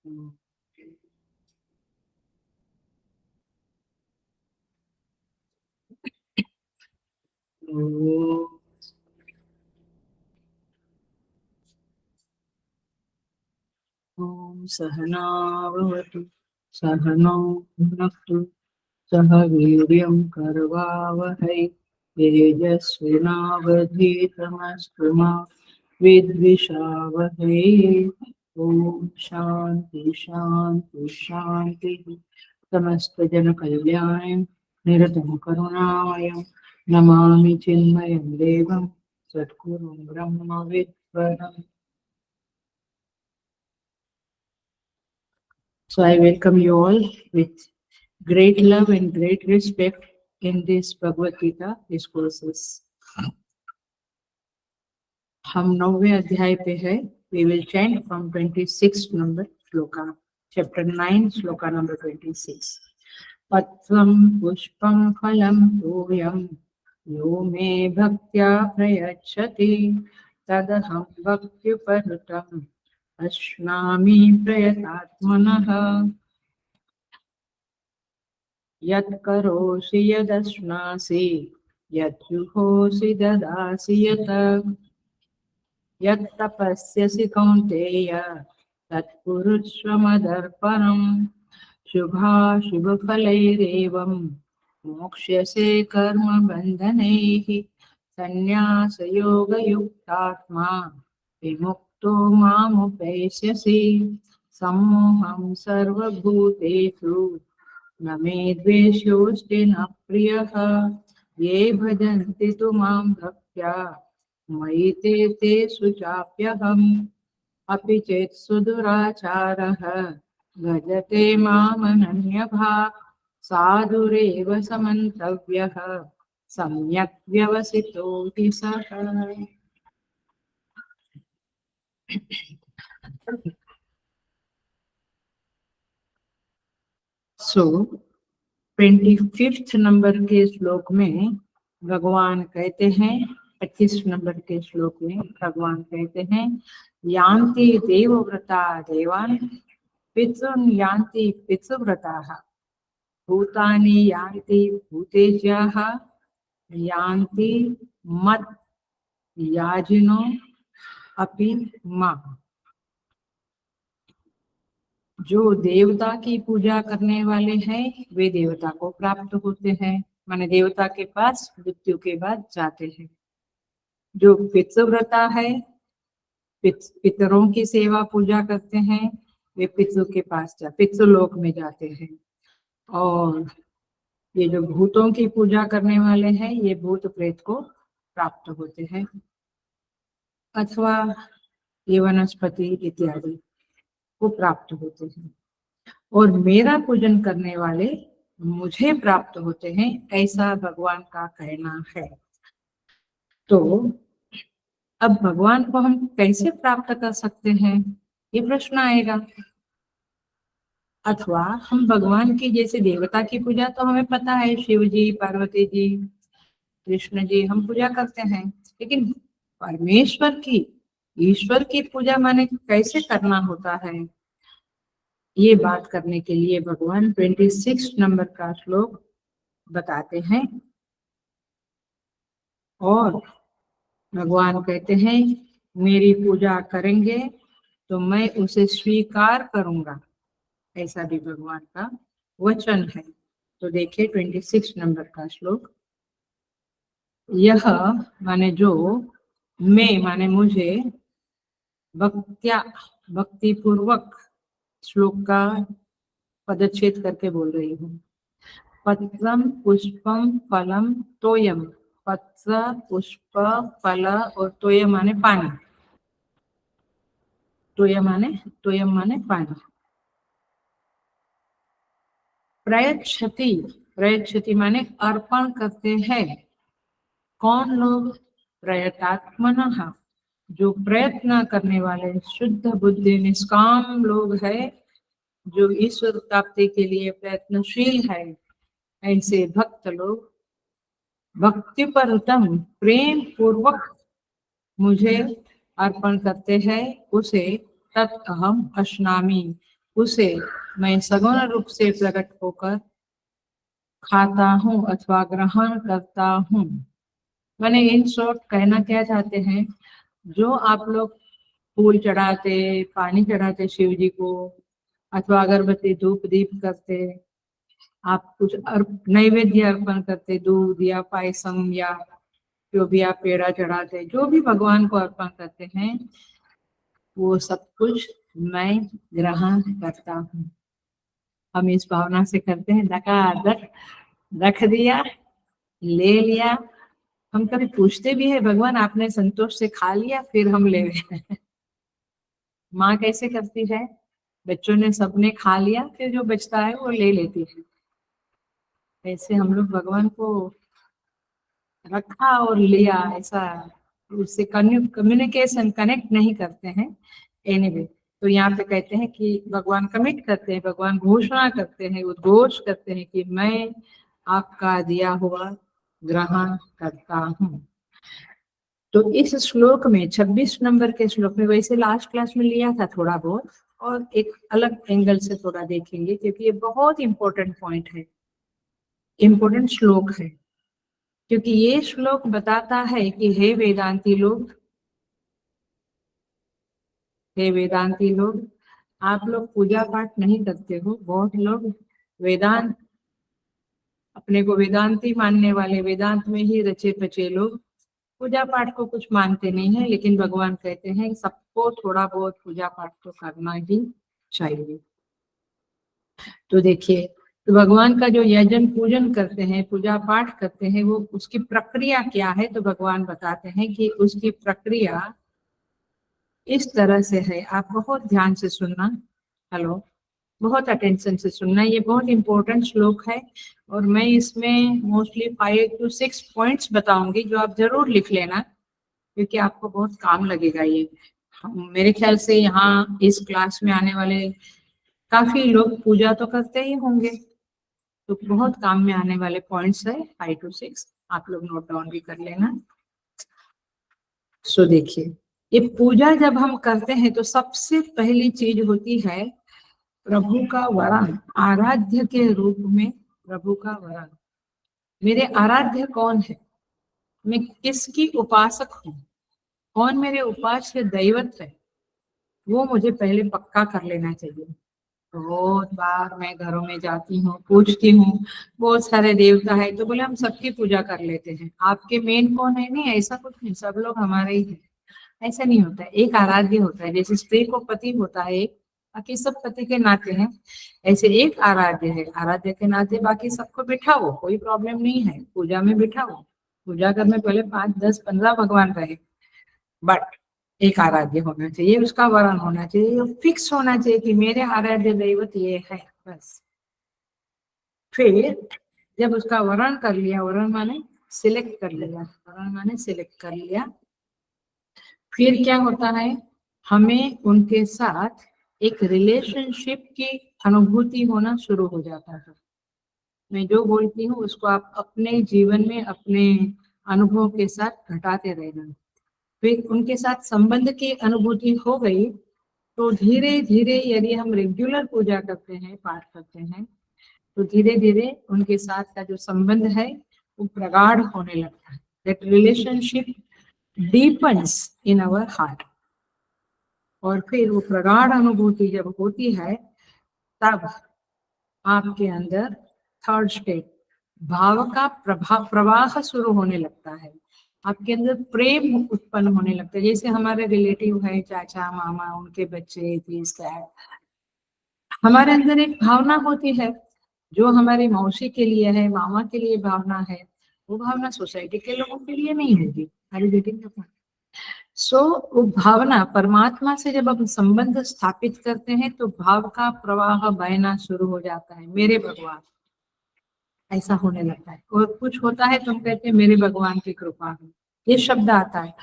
ॐ सहनावतु सहनौ भुनक्तु सह वीर्यं करवावहै तेजस्विनावधीतमस्तु मा विद्विषावहै। ॐ शान्ति शान्ति शान्तिः। समस्तजनकल्याणाय निरतं करुणामयं नमामि चिन्मयं देवं सद्गुरुं ब्रह्मविद्वरम्। So I welcome you all with great love and great respect in this Bhagavad Gita discourses. हम 9वें अध्याय पे है. We will chant from 26th number shloka. Chapter 9 shloka number 26. पत्रं पुष्पं फलं तोयं यो मे भक्त्या प्रयच्छति तदहं भक्त्युपहृतम् अश्नामि प्रयतात्मनः. यत् करोषि यदश्नासि यत् जुहोषि ददासि यत् यत् तपस्यसि कौन्तेय तत् कुरुष्व मदर्पणम्. शुभाशुभफलैरेवं मोक्ष्यसे कर्मबन्धनैः सन्न्यासयोगयुक्तात्मा विमुक्तो मामुपैष्यसि. सम्मोहं सर्वभूतेषु न मे द्वेषोऽस्ति न प्रियः ये भजन्ति तु मां भक्त्या मयि ते शुचाप्यहम्. अपि चेत् सुदुराचारः भजते मामनन्यभाक् साधुरेव समन्तव्यः सम्यक् व्यवसितो हि सः. So 25th नंबर के श्लोक में भगवान कहते हैं, 25 नंबर के श्लोक में भगवान कहते हैं, यान्ति देवव्रता देवान् पितॄन् यान्ति पितृव्रताः भूतानि यान्ति भूतेज्याः यान्ति मत् याजिनो अपि माम्. जो देवता की पूजा करने वाले हैं वे देवता को प्राप्त होते हैं, माने देवता के पास मृत्यु के बाद जाते हैं. जो पितृव्रता है, पितरों की सेवा पूजा करते हैं, वे पितृ के पास पितृलोक में जाते हैं. और ये जो भूतों की पूजा करने वाले हैं ये भूत प्रेत को प्राप्त होते हैं, अथवा ये वनस्पति इत्यादि को प्राप्त होते हैं. और मेरा पूजन करने वाले मुझे प्राप्त होते हैं, ऐसा भगवान का कहना है. तो अब भगवान को हम कैसे प्राप्त कर सकते हैं ये प्रश्न आएगा. अथवा हम भगवान की जैसे देवता की पूजा तो हमें पता है, शिव जी, पार्वती जी, कृष्ण जी हम पूजा करते हैं, लेकिन परमेश्वर की, ईश्वर की पूजा माने कैसे करना होता है, ये बात करने के लिए भगवान 26 नंबर का श्लोक बताते हैं. और भगवान कहते हैं, मेरी पूजा करेंगे तो मैं उसे स्वीकार करूंगा, ऐसा भी भगवान का वचन है. तो देखिए 26 नंबर का श्लोक. यह माने जो, मैं माने मुझे, भक्त्या भक्ति पूर्वक, श्लोक का पदच्छेद करके बोल रही हूँ. पत्रम पुष्पम फलम तोयम. पत्र, पुष्प, फल और तोयम माने पानी. तोयम माने पानी. प्रयच्छति, प्रयच्छति माने अर्पण करते हैं. कौन लोग? प्रयतात्मनः, जो प्रयत्न करने वाले शुद्ध बुद्धि निष्काम लोग हैं, जो ईश्वर प्राप्ति के लिए प्रयत्नशील है, ऐसे भक्त लोग भक्ति परतम, प्रेम पूर्वक मुझे अर्पण करते हैं, उसे तत् अहम अश्नामि, उसे मैं सगुण रूप से प्रकट होकर खाता हूँ अथवा ग्रहण करता हूँ। मैंने इन शॉर्ट कहना क्या चाहते हैं, जो आप लोग फूल चढ़ाते, पानी चढ़ाते शिव जी को, अथवा अगरबत्ती धूप दीप करते, आप कुछ नैवेद्य अर्पण करते, दूध या पायसम या जो भी आप पेड़ा चढ़ाते, जो भी भगवान को अर्पण करते हैं, वो सब कुछ मैं ग्रहण करता हूँ। हम इस भावना से करते हैं, धकाधक रख दिया, ले लिया। हम कभी पूछते भी है, भगवान आपने संतोष से खा लिया, फिर हम ले रहे। माँ कैसे करती है, बच्चों ने सबने खा लिया, फिर जो बचता है वो ले लेती है। ऐसे हम लोग भगवान को रखा और लिया, ऐसा उससे कम्युनिकेशन कनेक्ट नहीं करते हैं। एनीवे, तो यहाँ पे कहते हैं कि भगवान कमिट करते हैं, भगवान घोषणा करते हैं, उद्घोष करते हैं कि मैं आपका दिया हुआ ग्रहण करता हूँ। तो इस श्लोक में 26 नंबर के श्लोक में, वैसे लास्ट क्लास में लिया था थोड़ा बहुत, और एक अलग एंगल से थोड़ा देखेंगे, क्योंकि ये बहुत इंपॉर्टेंट पॉइंट है, इंपॉर्टेंट श्लोक है। क्योंकि ये श्लोक बताता है कि हे वेदांती लोग, हे वेदांती लोग, आप लोग पूजा पाठ नहीं करते हो। बहुत लोग वेदांत, अपने को वेदांती मानने वाले, वेदांत में ही रचे पचे लोग पूजा पाठ को कुछ मानते नहीं है, लेकिन भगवान कहते हैं सबको थोड़ा बहुत पूजा पाठ तो करना ही चाहिए। तो देखिए, तो भगवान का जो यजन पूजन करते हैं, पूजा पाठ करते हैं, वो उसकी प्रक्रिया क्या है, तो भगवान बताते हैं कि उसकी प्रक्रिया इस तरह से है। आप बहुत ध्यान से सुनना, हेलो, बहुत अटेंशन से सुनना, ये बहुत इंपॉर्टेंट श्लोक है। और मैं इसमें मोस्टली 5 to 6 पॉइंट्स बताऊंगी, जो आप जरूर लिख लेना, क्योंकि आपको बहुत काम लगेगा ये। मेरे ख्याल से यहाँ इस क्लास में आने वाले काफी लोग पूजा तो करते ही होंगे, तो बहुत काम में आने वाले पॉइंट्स है 5 to 6, आप लोग नोट डाउन भी कर लेना। सो देखिए, ये पूजा जब हम करते हैं तो सबसे पहली चीज होती है प्रभु का वरण, आराध्य के रूप में प्रभु का वरण। मेरे आराध्य कौन है, मैं किसकी उपासक हूँ, कौन मेरे उपास्य दैवत है, वो मुझे पहले पक्का कर लेना चाहिए। बहुत बार मैं घरों में जाती हूँ, पूछती हूँ, बहुत सारे देवता है, तो बोले हम सबकी पूजा कर लेते हैं, आपके मेन कौन है? नहीं, ऐसा कुछ नहीं, सब लोग हमारे ही हैं। ऐसा नहीं होता है, एक आराध्य होता है। जैसे स्त्री को पति होता है एक, बाकी सब पति के नाते हैं, ऐसे एक आराध्य है, आराध्य के नाते बाकी सबको बिठाओ, कोई प्रॉब्लम नहीं है, पूजा में बिठाओ। पूजा घर में पहले 5, 10, 15 भगवान रहे, बट एक आराध्य होना चाहिए, उसका वरण होना चाहिए, फिक्स होना चाहिए कि मेरे आराध्य दैवत ये है, बस। फिर जब उसका वरण कर लिया, वरण माने सिलेक्ट कर लिया, वरण माने सिलेक्ट कर लिया, फिर क्या होता है, हमें उनके साथ एक रिलेशनशिप की अनुभूति होना शुरू हो जाता है। मैं जो बोलती हूँ उसको आप अपने जीवन में, अपने अनुभव के साथ घटाते रहना। फिर उनके साथ संबंध की अनुभूति हो गई, तो धीरे धीरे यदि हम रेगुलर पूजा करते हैं, पाठ करते हैं, तो धीरे धीरे उनके साथ का जो संबंध है वो प्रगाढ़ होने लगता है। That relationship deepens in our heart. और फिर वो प्रगाढ़ अनुभूति जब होती है, तब आपके अंदर थर्ड स्टेप, भाव का प्रवाह शुरू होने लगता है। आपके अंदर प्रेम उत्पन्न होने लगता है। जैसे हमारे रिलेटिव है, चाचा मामा, उनके बच्चे, दिस दैट, हमारे अंदर एक भावना होती है, जो हमारी मौसी के लिए है, मामा के लिए भावना है, वो भावना सोसाइटी के लोगों के लिए नहीं होगी। सो वो भावना परमात्मा से जब हम संबंध स्थापित करते हैं, तो भाव का प्रवाह बहना शुरू हो जाता है, मेरे भगवान, ऐसा होने लगता है। और कुछ होता है तो हम कहते हैं मेरे भगवान की कृपा है, ये शब्द आता है।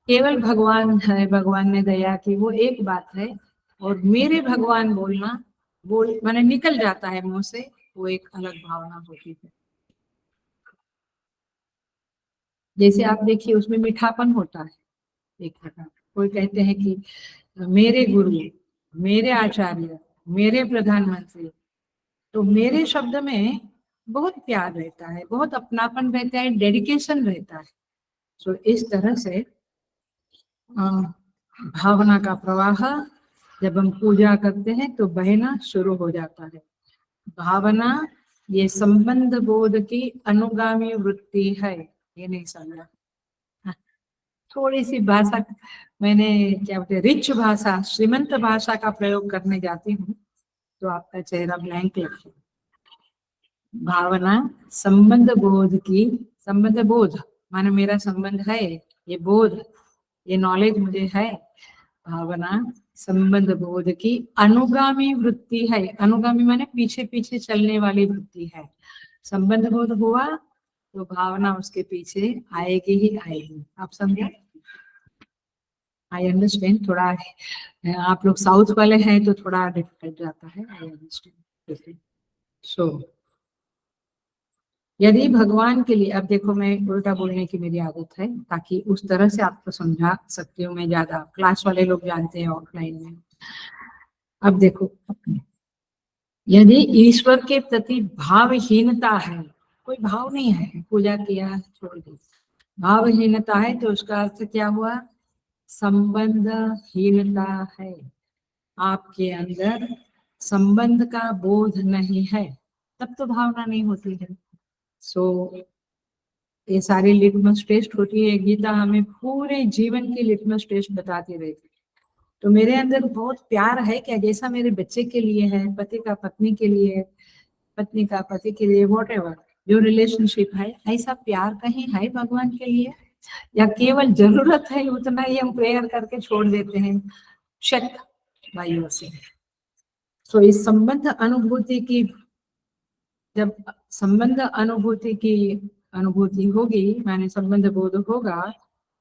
केवल भगवान है, भगवान ने दया की, वो एक बात है, और मेरे भगवान बोलना, बोल माने निकल जाता है मुंह से, वो एक अलग भावना होती है। जैसे आप देखिए, उसमें मीठापन होता है एक प्रकार। कोई कहते हैं कि मेरे गुरु, मेरे आचार्य, मेरे प्रधानमंत्री। तो मेरे शब्द में बहुत प्यार रहता है, बहुत अपनापन रहता है, डेडिकेशन रहता है। तो इस तरह से अ, भावना का प्रवाह जब हम पूजा करते हैं तो बहना शुरू हो जाता है। भावना ये संबंध बोध की अनुगामी वृत्ति है, ये नहीं समझा। हाँ, थोड़ी सी भाषा मैंने क्या बोलते रिच भाषा, श्रीमंत भाषा का प्रयोग करने जाती हूँ तो आपका चेहरा ब्लैंक लगता है। भावना संबंध बोध की, संबंध बोध माने मेरा संबंध है, ये बोध, ये नॉलेज मुझे है। भावना संबंध बोध की अनुगामी वृत्ति है। अनुगामी माने पीछे पीछे चलने वाली वृत्ति है। संबंध बोध हुआ तो भावना उसके पीछे आएगी ही आएगी। आप समझे? I understand. थोड़ा आप लोग साउथ वाले हैं तो थोड़ा डिफिकल्ट जाता है। I understand. सो यदि भगवान के लिए, अब देखो मैं उल्टा बोलने की मेरी आदत है ताकि उस तरह से आपको समझा सकती हूँ मैं ज्यादा। क्लास वाले लोग जानते हैं ऑफलाइन में। अब देखो, यदि ईश्वर के प्रति भावहीनता है, कोई भाव नहीं है, पूजा किया छोड़ दी, भावहीनता है तो उसका अर्थ क्या हुआ? संबंधहीनता है। आपके अंदर संबंध का बोध नहीं है, तब तो भावना नहीं होती है। सो ये सारी लिटमस टेस्ट होती है। गीता हमें पूरे जीवन की लिटमस टेस्ट बताती रहती है। तो मेरे अंदर बहुत प्यार है क्या, जैसा मेरे बच्चे के लिए है, पति का पत्नी के लिए, पत्नी का पति के लिए, वॉट एवर जो रिलेशनशिप है, ऐसा प्यार कहीं है भगवान के लिए? या केवल जरूरत है उतना ही हम प्रेयर करके छोड़ देते हैं शक भाइयों से? तो इस संबंध अनुभूति की, जब संबंध अनुभूति की अनुभूति होगी माने संबंध बोध होगा,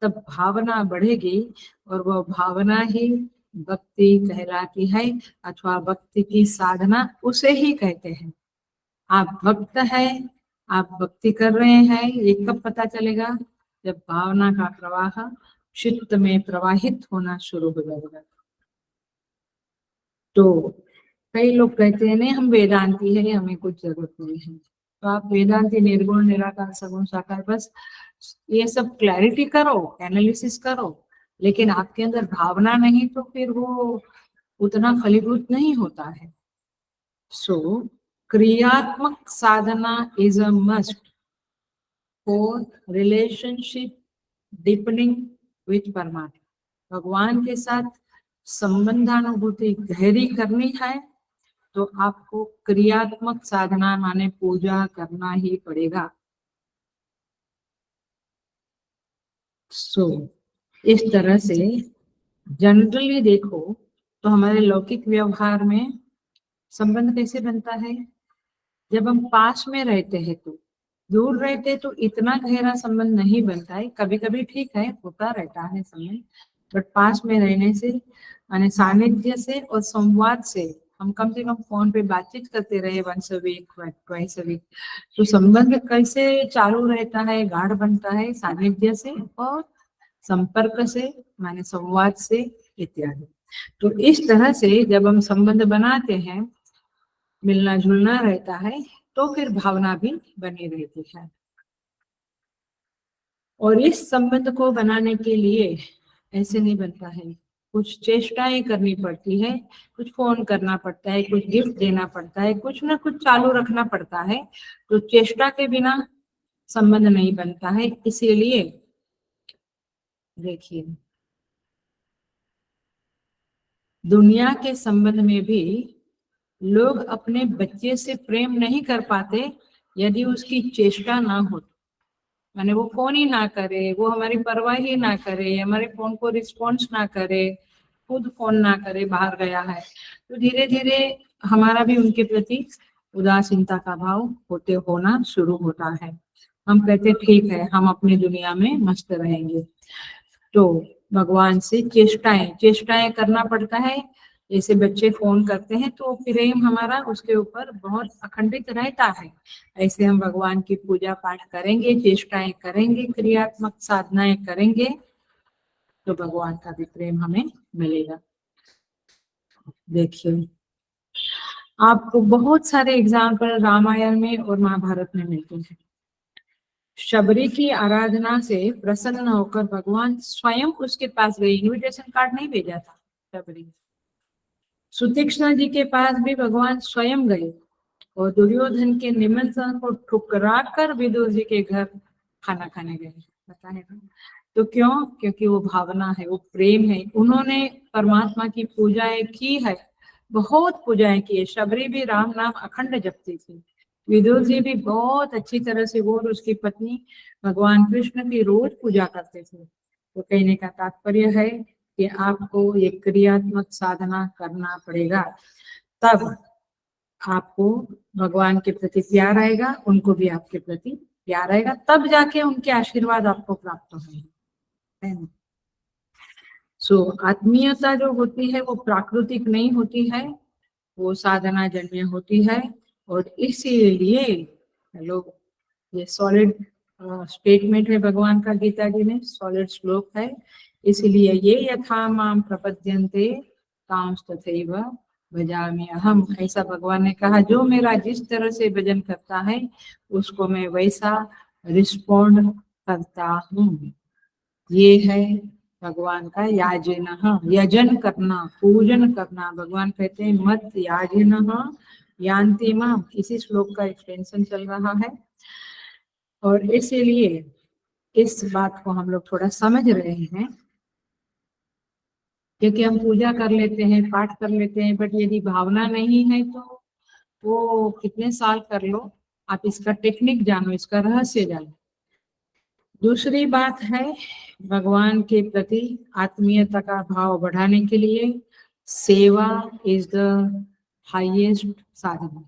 तब भावना बढ़ेगी और वो भावना ही भक्ति कहलाती है, अथवा भक्ति की साधना उसे ही कहते हैं। आप भक्त है, आप भक्ति कर रहे हैं, ये कब पता चलेगा? जब भावना का प्रवाह चित्त में प्रवाहित होना शुरू हो जाएगा। तो कई लोग कहते हैं नहीं हम वेदांती है, हमें कुछ जरूरत नहीं है। तो आप वेदांती निर्गुण निराकार सगुण साकार, बस ये सब क्लैरिटी करो, एनालिसिस करो, लेकिन आपके अंदर भावना नहीं तो फिर वो उतना फलीभूत नहीं होता है। सो क्रियात्मक साधना is a must for relationship deepening with परमात्मा। भगवान के साथ संबंधानुभूति गहरी करनी है तो आपको क्रियात्मक साधना माने पूजा करना ही पड़ेगा। सो इस तरह से जनरली देखो तो हमारे लौकिक व्यवहार में संबंध कैसे बनता है? जब हम पास में रहते हैं तो, दूर रहते तो इतना गहरा संबंध नहीं बनता है। कभी कभी ठीक है, होता रहता है संबंध, बट पास में रहने से माने सानिध्य से और संवाद से, हम कम से कम फोन पे बातचीत करते रहे once a week, twice a week, तो संबंध कैसे चालू रहता है, गाढ़ बनता है? सानिध्य से और संपर्क से माने संवाद से इत्यादि। तो इस तरह से जब हम संबंध बनाते हैं, मिलना जुलना रहता है, तो फिर भावना भी बनी रहती है। और इस संबंध को बनाने के लिए ऐसे नहीं बनता है, कुछ चेष्टाएं करनी पड़ती है, कुछ फोन करना पड़ता है, कुछ गिफ्ट देना पड़ता है, कुछ ना कुछ चालू रखना पड़ता है। तो चेष्टा के बिना संबंध नहीं बनता है। इसीलिए देखिए, दुनिया के संबंध में भी लोग अपने बच्चे से प्रेम नहीं कर पाते यदि उसकी चेष्टा ना हो। माने वो फोन ही ना करे, वो हमारी परवाह ही ना करे, हमारे फोन को रिस्पॉन्स ना करे, खुद फोन ना करे, बाहर गया है, तो धीरे धीरे हमारा भी उनके प्रति उदासीनता का भाव होना शुरू होता है। हम कहते ठीक है, हम अपनी दुनिया में मस्त रहेंगे। तो भगवान से चेष्टाएं चेष्टाएं करना पड़ता है। जैसे बच्चे फोन करते हैं तो प्रेम हमारा उसके ऊपर बहुत अखंडित रहता है, ऐसे हम भगवान की पूजा पाठ करेंगे, चेष्टाएं करेंगे, क्रियात्मक साधनाएं करेंगे तो भगवान का भी प्रेम हमें मिलेगा। देखिए, आपको बहुत सारे एग्जाम्पल रामायण में और महाभारत में मिलते हैं। शबरी की आराधना से प्रसन्न होकर भगवान स्वयं उसके पास गए, इनविटेशन कार्ड नहीं भेजा था शबरी। सुतीक्ष्णा जी के पास भी भगवान स्वयं गए और दुर्योधन के निमंत्रण को ठुकरा कर विदुर जी के घर खाना खाने गए। पता है ना? तो क्यों? क्योंकि वो भावना है, वो प्रेम है। उन्होंने परमात्मा की पूजाएं की है, बहुत पूजाएं की है। शबरी भी राम नाम अखंड जपती थी। विदुर जी भी बहुत अच्छी तरह से, वो और उसकी पत्नी भगवान कृष्ण की रोज पूजा करते थे। तो कहने का तात्पर्य है कि आपको ये क्रियात्मक साधना करना पड़ेगा, तब आपको भगवान के प्रति प्यार आएगा, उनको भी आपके प्रति प्यार आएगा, तब जाके उनके आशीर्वाद आपको प्राप्त होंगे। सो आत्मीयता जो होती है वो प्राकृतिक नहीं होती है, वो साधना जन्य होती है। और इसीलिए लोग, ये सॉलिड स्टेटमेंट है भगवान का गीता जी में, सॉलिड श्लोक है। इसलिए ये यथा माम प्रपद्यन्ते तांस तथैव भजामि अहम, ऐसा भगवान ने कहा, जो मेरा जिस तरह से भजन करता है उसको मैं वैसा रिस्पॉन्ड करता हूँ। ये है भगवान का याजन, यजन करना, पूजन करना। भगवान कहते हैं मत याजन यान्ति माम, इसी श्लोक का एक्सटेंशन चल रहा है। और इसीलिए इस बात को हम लोग थोड़ा समझ रहे हैं, क्योंकि हम पूजा कर लेते हैं, पाठ कर लेते हैं, बट यदि भावना नहीं है तो वो कितने साल कर लो, आप इसका टेक्निक जानो, इसका रहस्य जानो। दूसरी बात है, भगवान के प्रति आत्मीयता का भाव बढ़ाने के लिए सेवा इज द हाईएस्ट साधन।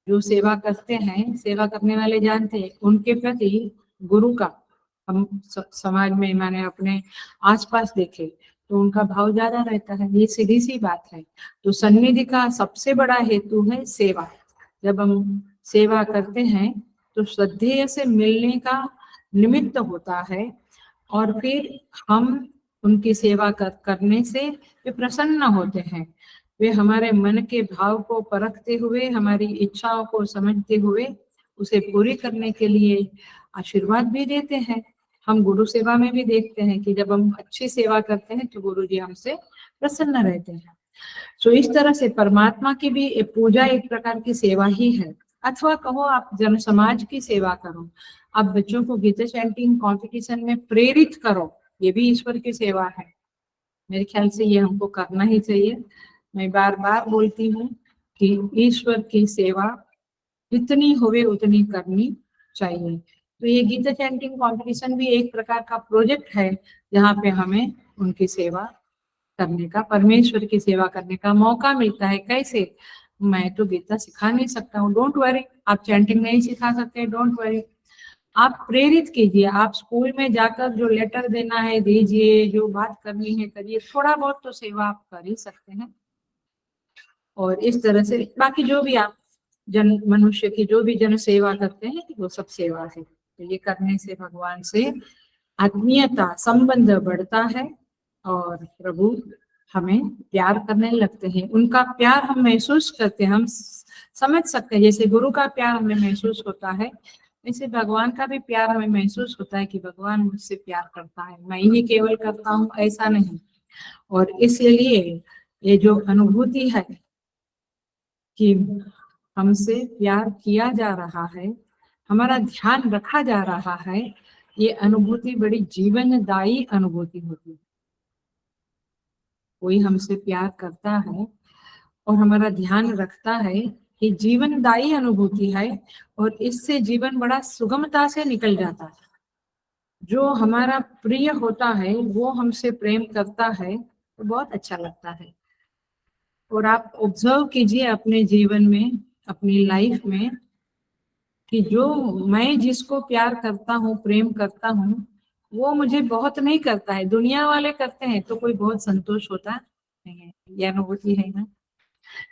जो सेवा करते हैं, सेवा करने वाले जानते हैं, उनके प्रति गुरु का, हम समाज में माने अपने आसपास देखे तो उनका भाव ज्यादा रहता है। ये सीधी सी बात है। तो सन्निधि का सबसे बड़ा हेतु है सेवा। जब हम सेवा करते हैं तो श्रद्धेय से मिलने का निमित्त होता है, और फिर हम उनकी सेवा करने से वे प्रसन्न होते हैं। वे हमारे मन के भाव को परखते हुए, हमारी इच्छाओं को समझते हुए उसे पूरी करने के लिए आशीर्वाद भी देते हैं। हम गुरु सेवा में भी देखते हैं कि जब हम अच्छी सेवा करते हैं तो गुरु जी हमसे प्रसन्न रहते हैं। तो इस तरह से परमात्मा की भी पूजा एक प्रकार की सेवा ही है। अथवा कहो आप जन समाज की सेवा करो, आप बच्चों को गीता चैंटिंग कंपटीशन में प्रेरित करो, ये भी ईश्वर की सेवा है। मेरे ख्याल से ये हमको करना ही चाहिए। मैं बार बार बोलती हूँ कि ईश्वर की सेवा जितनी होवे उतनी करनी चाहिए। तो ये गीता चैंटिंग कंपटीशन भी एक प्रकार का प्रोजेक्ट है, जहाँ पे हमें उनकी सेवा करने का, परमेश्वर की सेवा करने का मौका मिलता है। कैसे? मैं तो गीता सिखा नहीं सकता हूँ, डोंट वरी। आप चैंटिंग नहीं सिखा सकते, डोंट वरी। आप प्रेरित कीजिए, आप स्कूल में जाकर जो लेटर देना है दीजिए, जो बात करनी है करिए, थोड़ा बहुत तो सेवा आप कर ही सकते हैं। और इस तरह से बाकी जो भी आप मनुष्य की जो भी जन सेवा करते हैं वो सब सेवा है। तो ये करने से भगवान से आत्मीयता संबंध बढ़ता है और प्रभु हमें प्यार करने लगते हैं। उनका प्यार हम महसूस करते हैं, हम समझ सकते हैं। जैसे गुरु का प्यार हमें महसूस होता है, वैसे भगवान का भी प्यार हमें महसूस होता है कि भगवान मुझसे प्यार करता है, मैं ही केवल करता हूँ ऐसा नहीं। और इसलिए ये जो अनुभूति है कि हमसे प्यार किया जा रहा है, हमारा ध्यान रखा जा रहा है, ये अनुभूति बड़ी जीवनदायी अनुभूति होती है। कोई हमसे प्यार करता है और हमारा ध्यान रखता है, ये जीवनदायी अनुभूति है, और इससे जीवन बड़ा सुगमता से निकल जाता है। जो हमारा प्रिय होता है वो हमसे प्रेम करता है तो बहुत अच्छा लगता है। और आप ऑब्जर्व कीजिए अपने जीवन में, अपनी लाइफ में, कि जो मैं जिसको प्यार करता हूँ, प्रेम करता हूँ, वो मुझे बहुत नहीं करता है। दुनिया वाले करते हैं तो कोई बहुत संतोष होता नहीं है, ये अनुभूति है ना।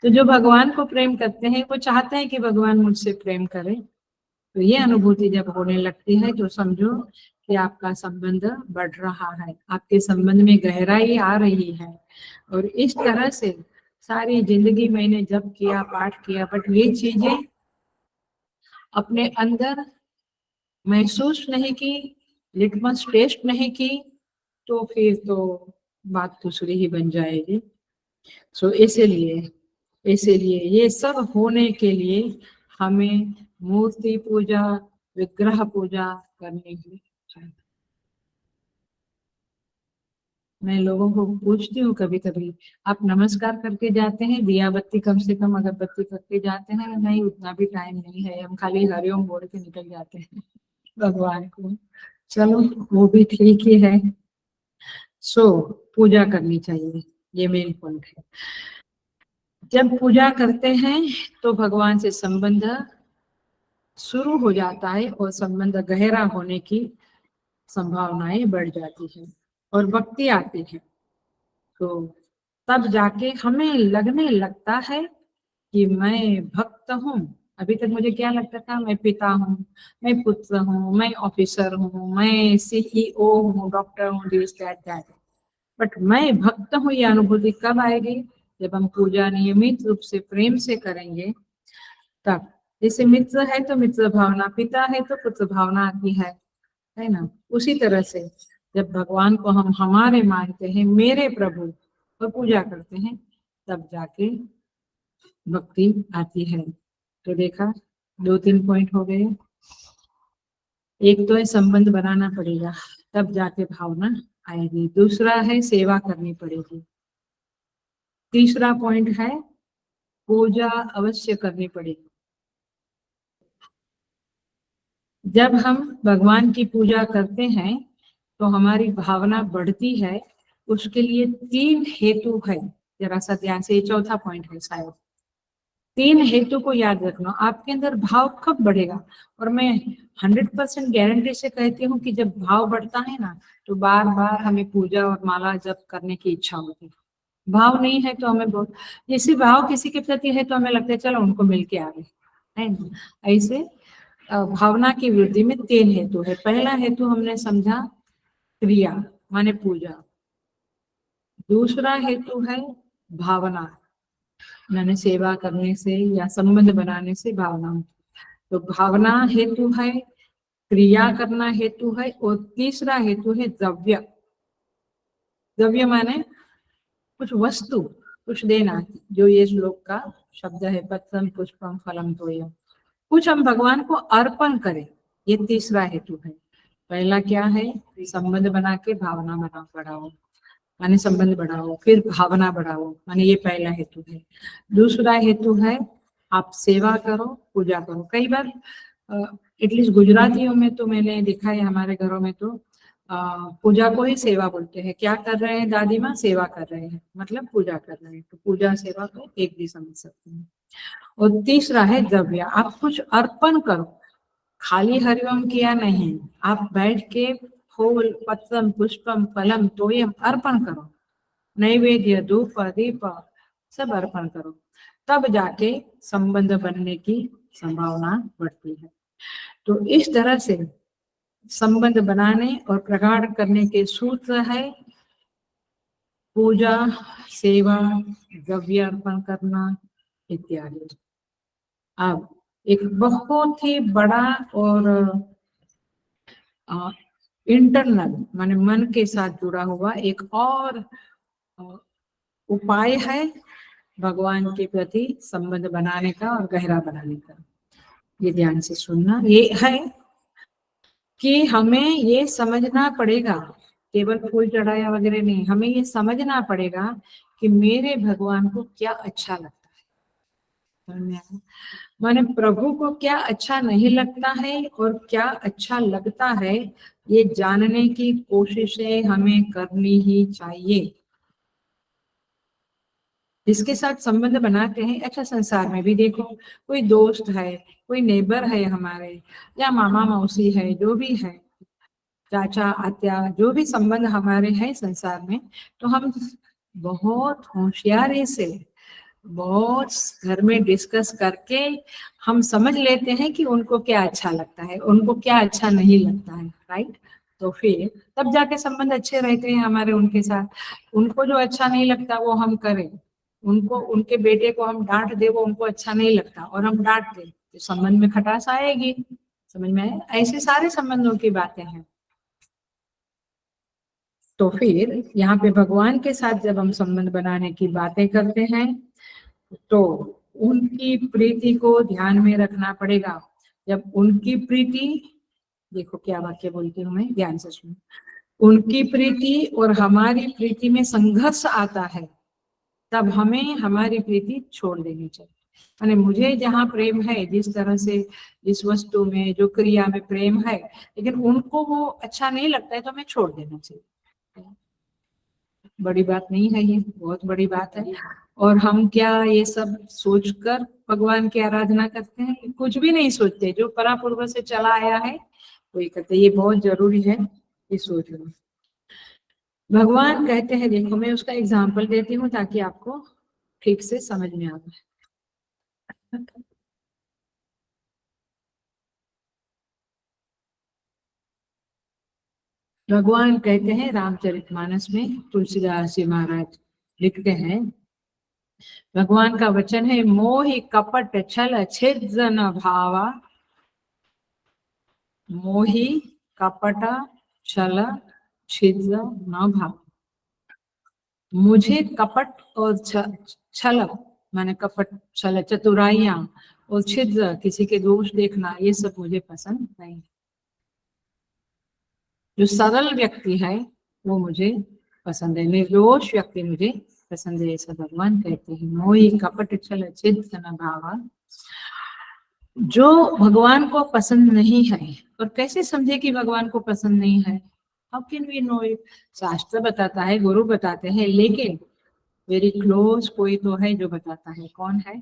तो जो भगवान को प्रेम करते हैं वो चाहते हैं कि भगवान मुझसे प्रेम करे। तो तो ये अनुभूति जब होने लगती है तो समझो कि आपका संबंध बढ़ रहा है, आपके संबंध में गहराई आ रही है। और इस तरह से सारी जिंदगी मैंने जब किया, पाठ किया, बट ये चीजें अपने अंदर महसूस नहीं की, लिटमस टेस्ट नहीं की, तो फिर तो बात दूसरी ही बन जाएगी। सो इसीलिए ये सब होने के लिए हमें मूर्ति पूजा, विग्रह पूजा करनी ही चाहिए। मैं लोगों को पूछती हूँ कभी कभी, आप नमस्कार करके जाते हैं, दिया बत्ती कम से कम अगरबत्ती करके जाते हैं? नहीं, उतना भी टाइम नहीं है, हम खाली हरिओम बोल के निकल जाते हैं भगवान को। चलो वो भी ठीक ही है। सो पूजा करनी चाहिए, ये मेन पॉइंट है। जब पूजा करते हैं तो भगवान से संबंध शुरू हो जाता है और संबंध गहरा होने की संभावनाएं बढ़ जाती है और भक्ति आती है। तो तब जाके हमें लगने लगता है कि मैं भक्त हूँ। अभी तक मुझे क्या लगता था, मैं पिता हूँ, मैं पुत्र हूँ, मैं ऑफिसर हूँ, मैं सीईओ हूँ, डॉक्टर हूँ, दिस दैट दैट। बट मैं भक्त हूँ ये अनुभूति कब आएगी? जब हम पूजा नियमित रूप से प्रेम से करेंगे तब। जैसे मित्र है तो मित्र भावना, पिता है तो पुत्र भावना आती है ना। उसी तरह से जब भगवान को हम हमारे मानते हैं, मेरे प्रभु, और पूजा करते हैं, तब जाके भक्ति आती है। तो देखा, 2-3 पॉइंट हो गए। एक तो है संबंध बनाना पड़ेगा, तब जाके भावना आएगी। दूसरा है सेवा करनी पड़ेगी। तीसरा पॉइंट है पूजा अवश्य करनी पड़ेगी। जब हम भगवान की पूजा करते हैं तो हमारी भावना बढ़ती है। उसके लिए 3 हेतु है, जरा सा ध्यान से, ये चौथा पॉइंट है शायद। 3 हेतु को याद रखना। आपके अंदर भाव कब बढ़ेगा? और मैं 100% गारंटी से कहती हूँ कि जब भाव बढ़ता है ना, तो बार बार हमें पूजा और माला जप करने की इच्छा होती है। भाव नहीं है तो हमें बहुत, जैसे भाव किसी के प्रति है तो हमें लगता है चलो उनको मिलके आ गए, है ना। ऐसे भावना की वृद्धि में 3 हेतु है। पहला हेतु हमने समझा क्रिया माने पूजा। दूसरा हेतु है भावना, मैंने सेवा करने से या संबंध बनाने से भावना होती है। तो भावना हेतु है, क्रिया करना हेतु है, और तीसरा हेतु है द्रव्य। द्रव्य माने कुछ वस्तु, कुछ देना, जो ये श्लोक का शब्द है, पत्रम पुष्पम फलम तोयम। कुछ हम भगवान को अर्पण करें, ये तीसरा हेतु है। पहला क्या है? संबंध बना के भावना बढ़ाओ, माने संबंध बढ़ाओ, फिर भावना बढ़ाओ, माने ये पहला हेतु है। दूसरा हेतु है आप सेवा करो, पूजा करो। कई बार एटलीस्ट गुजरातियों में तो मैंने देखा है, हमारे घरों में तो पूजा को ही सेवा बोलते हैं। क्या कर रहे हैं दादी माँ? सेवा कर रहे हैं, मतलब पूजा कर रहे हैं। तो पूजा सेवा को एक भी समझ सकते हैं। और तीसरा है द्रव्य, आप कुछ अर्पण करो, खाली हरिओम किया नहीं, आप बैठ के फूल, पत्रम, पुष्पम, फलम, तोयम अर्पण करो, नैवेद्य, धूप, दीप सब अर्पण करो, तब जाके संबंध बनने की संभावना बढ़ती है। तो इस तरह से संबंध बनाने और प्रगाढ़ करने के सूत्र है पूजा, सेवा, द्रव्य अर्पण करना इत्यादि। अब एक बहुत ही बड़ा और इंटरनल माने मन के साथ जुड़ा हुआ एक और उपाय है भगवान के प्रति संबंध बनाने का और गहरा बनाने का। ये ध्यान से सुनना, ये है कि हमें ये समझना पड़ेगा, केवल फूल चढ़ाया वगैरह नहीं, हमें ये समझना पड़ेगा कि मेरे भगवान को क्या अच्छा लगता है, माने प्रभु को क्या अच्छा नहीं लगता है और क्या अच्छा लगता है, ये जानने की कोशिशें हमें करनी ही चाहिए। जिसके साथ संबंध बनाते हैं, अच्छा संसार में भी देखो, कोई दोस्त है, कोई नेबर है हमारे, या मामा मौसी है, जो भी है, चाचा आत्या, जो भी संबंध हमारे हैं संसार में, तो हम बहुत होशियारी से बहुत घर में डिस्कस करके हम समझ लेते हैं कि उनको क्या अच्छा लगता है, उनको क्या अच्छा नहीं लगता है, राइट। तो फिर तब जाके संबंध अच्छे रहते हैं हमारे उनके साथ। उनको जो अच्छा नहीं लगता वो हम करें, उनको उनके बेटे को हम डांट दे, वो उनको अच्छा नहीं लगता और हम डांट दे, तो संबंध में खटास आएगी। समझ में आए? ऐसे सारे संबंधों की बातें हैं। तो फिर यहाँ पे भगवान के साथ जब हम संबंध बनाने की बातें करते हैं तो उनकी प्रीति को ध्यान में रखना पड़ेगा। जब उनकी प्रीति, देखो क्या वाक्य बोलती हूँ मैं, ध्यान से सुनो। उनकी प्रीति और हमारी प्रीति में संघर्ष आता है, तब हमें हमारी प्रीति छोड़ देनी चाहिए। यानी मुझे जहाँ प्रेम है, जिस तरह से जिस वस्तु में जो क्रिया में प्रेम है, लेकिन उनको वो अच्छा नहीं लगता है, तो हमें छोड़ देना चाहिए। बड़ी बात नहीं है, ये बहुत बड़ी बात है। और हम क्या ये सब सोचकर भगवान की आराधना करते हैं? कुछ भी नहीं सोचते, जो परापूर्व से चला आया है वही करते। ये बहुत जरूरी है ये सोचना। भगवान कहते हैं, देखो मैं उसका एग्जाम्पल देती हूँ ताकि आपको ठीक से समझ में आ जाए। भगवान कहते हैं रामचरितमानस में, तुलसीदास जी महाराज लिखते हैं, भगवान का वचन है, मोहि कपट छल छिद्र न भावा। मोहि कपट छल छिद्र न भाव। मुझे कपट और छल माने कपट छल चतुराइयां और छिद्र किसी के दोष देखना, ये सब मुझे पसंद नहीं। जो सरल व्यक्ति है वो मुझे पसंद है, निर्दोष व्यक्ति मुझे पसंद है, ऐसा भगवान कहते हैं। मोहि कपट छल छिद्र न भावा। जो भगवान को पसंद नहीं है, और कैसे समझे कि भगवान को पसंद नहीं है? How can we know it? शास्त्र बताता है, गुरु बताते हैं, लेकिन वेरी क्लोज कोई तो है जो बताता है। कौन है?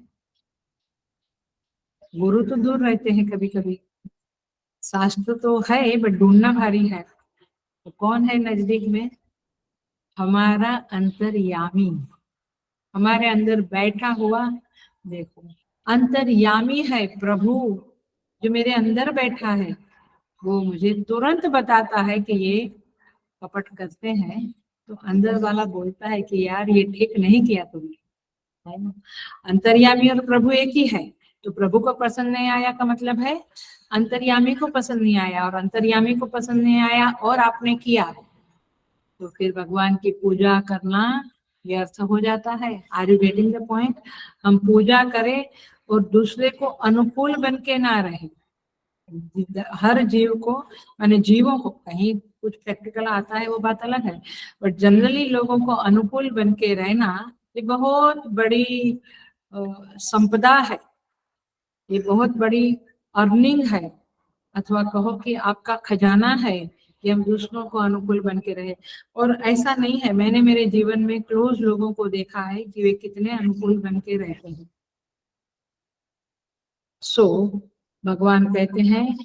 गुरु तो दूर रहते हैं कभी कभी, शास्त्र तो है बट ढूंढना भारी है। तो कौन है नजदीक में? हमारा अंतर्यामी, हमारे अंदर बैठा हुआ। देखो, अंतर्यामी है प्रभु, जो मेरे अंदर बैठा है, वो मुझे तुरंत बताता है कि ये कपट करते हैं। तो अंदर वाला बोलता है कि यार ये ठीक नहीं किया तुमने, है ना। अंतर्यामी और प्रभु एक ही है। तो प्रभु को पसंद नहीं आया का मतलब है अंतर्यामी को पसंद नहीं आया, और अंतर्यामी को पसंद नहीं आया और आपने किया, तो फिर भगवान की पूजा करना व्यर्थ हो जाता है। Are you getting the point? हम पूजा करें और दूसरे को अनुकूल बन के ना रहे। हर जीव को, माने जीवों को, कहीं कुछ प्रैक्टिकल आता है वो बात अलग है, बट जनरली लोगों को अनुकूल बन के रहना ये बहुत बड़ी संपदा है, ये बहुत बड़ी अर्निंग है, अथवा कहो कि आपका खजाना है कि हम दूसरों को अनुकूल बन के रहे। और ऐसा नहीं है, मैंने मेरे जीवन में क्लोज लोगों को देखा है कि वे कितने अनुकूल बन के रहते हैं। सो भगवान कहते हैं,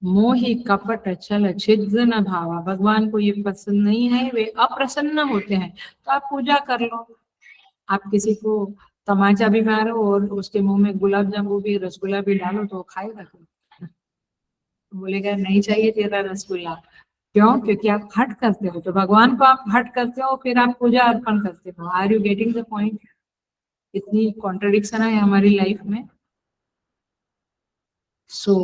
मोहि कपट छल छिद्र न भावा। भगवान को ये पसंद नहीं है, वे अप्रसन्न होते हैं। तो आप पूजा कर लो, आप किसी को तमाचा भी मारो और उसके मुंह में गुलाब जामुन भी, रसगुल्ला भी डालो तो वो खाएगा? बोलेगा नहीं चाहिए तेरा रसगुल्ला। क्यों? क्योंकि आप हट करते हो, तो भगवान को आप हट करते हो, फिर आप पूजा अर्पण करते हो। Are you getting the point? इतनी कॉन्ट्रडिक्शन है हमारी लाइफ में। सो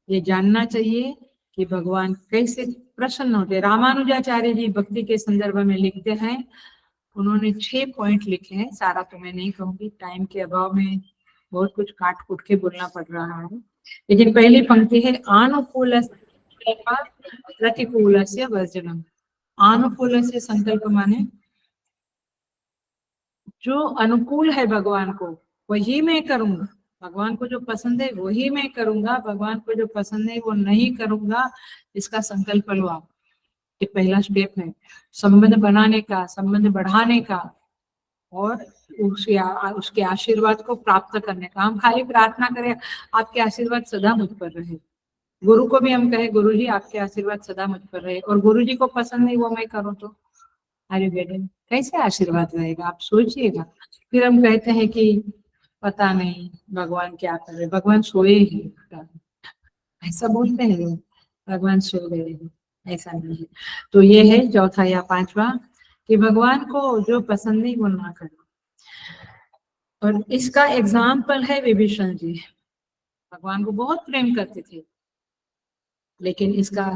ये जानना चाहिए कि भगवान कैसे प्रसन्न होते। रामानुजाचार्य जी भक्ति के संदर्भ में लिखते हैं, उन्होंने 6 पॉइंट लिखे हैं, सारा तो मैं नहीं कहूंगी, टाइम के अभाव में बहुत कुछ काट कुट के बोलना पड़ रहा है। लेकिन पहली पंक्ति है, अनुकूल प्रतिकूल से वर्जनम। अनुकूल से संकल्प माने जो अनुकूल है भगवान को वही मैं करूंगा, भगवान को जो पसंद है वही मैं करूंगा, भगवान को जो पसंद है वो नहीं करूंगा, इसका संकल्प लो आप। ये पहला स्टेप है संबंध बनाने का, संबंध बढ़ाने का, और उसके आशीर्वाद को प्राप्त करने का। हम खाली प्रार्थना करें आपके आशीर्वाद सदा मुझ पर रहे, गुरु को भी हम कहे गुरु जी आपके आशीर्वाद सदा मुझ पर रहे, और गुरु जी को पसंद नहीं वो मैं करूँ तो अरे बेटे कैसे आशीर्वाद रहेगा, आप सोचिएगा। फिर हम कहते हैं कि पता नहीं भगवान क्या कर रहे, भगवान सोए हैं, ऐसा बोलते हैं लोग, भगवान सो गए हैं, ऐसा नहीं है। तो ये है चौथा या पांचवा कि भगवान को जो पसंद नहीं वो ना करो। और इसका एग्जाम्पल है विभीषण जी, भगवान को बहुत प्रेम करते थे, लेकिन इसका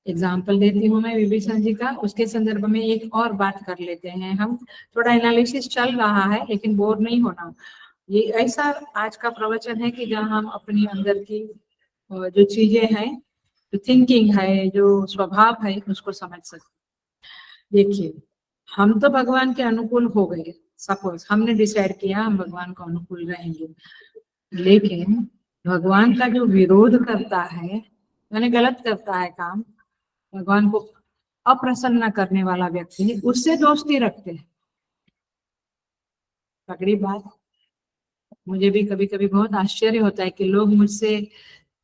एग्जाम्पल देती हूँ मैं विभीषण जी का। उसके संदर्भ में एक और बात कर लेते हैं हम, थोड़ा एनालिसिस चल रहा है लेकिन बोर नहीं होना। ये ऐसा आज का प्रवचन है कि जहाँ हम अपनी अंदर की जो चीजें हैं, जो थिंकिंग है, जो स्वभाव है, उसको समझ सकते। देखिए, हम तो भगवान के अनुकूल हो गए, सपोज हमने डिसाइड किया हम भगवान को अनुकूल रहेंगे, लेकिन भगवान का जो विरोध करता है, यानी गलत करता है काम, भगवान को अप्रसन्न करने वाला व्यक्ति, उससे दोस्ती रखते हैं। तगड़ी बात। मुझे भी कभी कभी बहुत आश्चर्य होता है कि लोग मुझसे,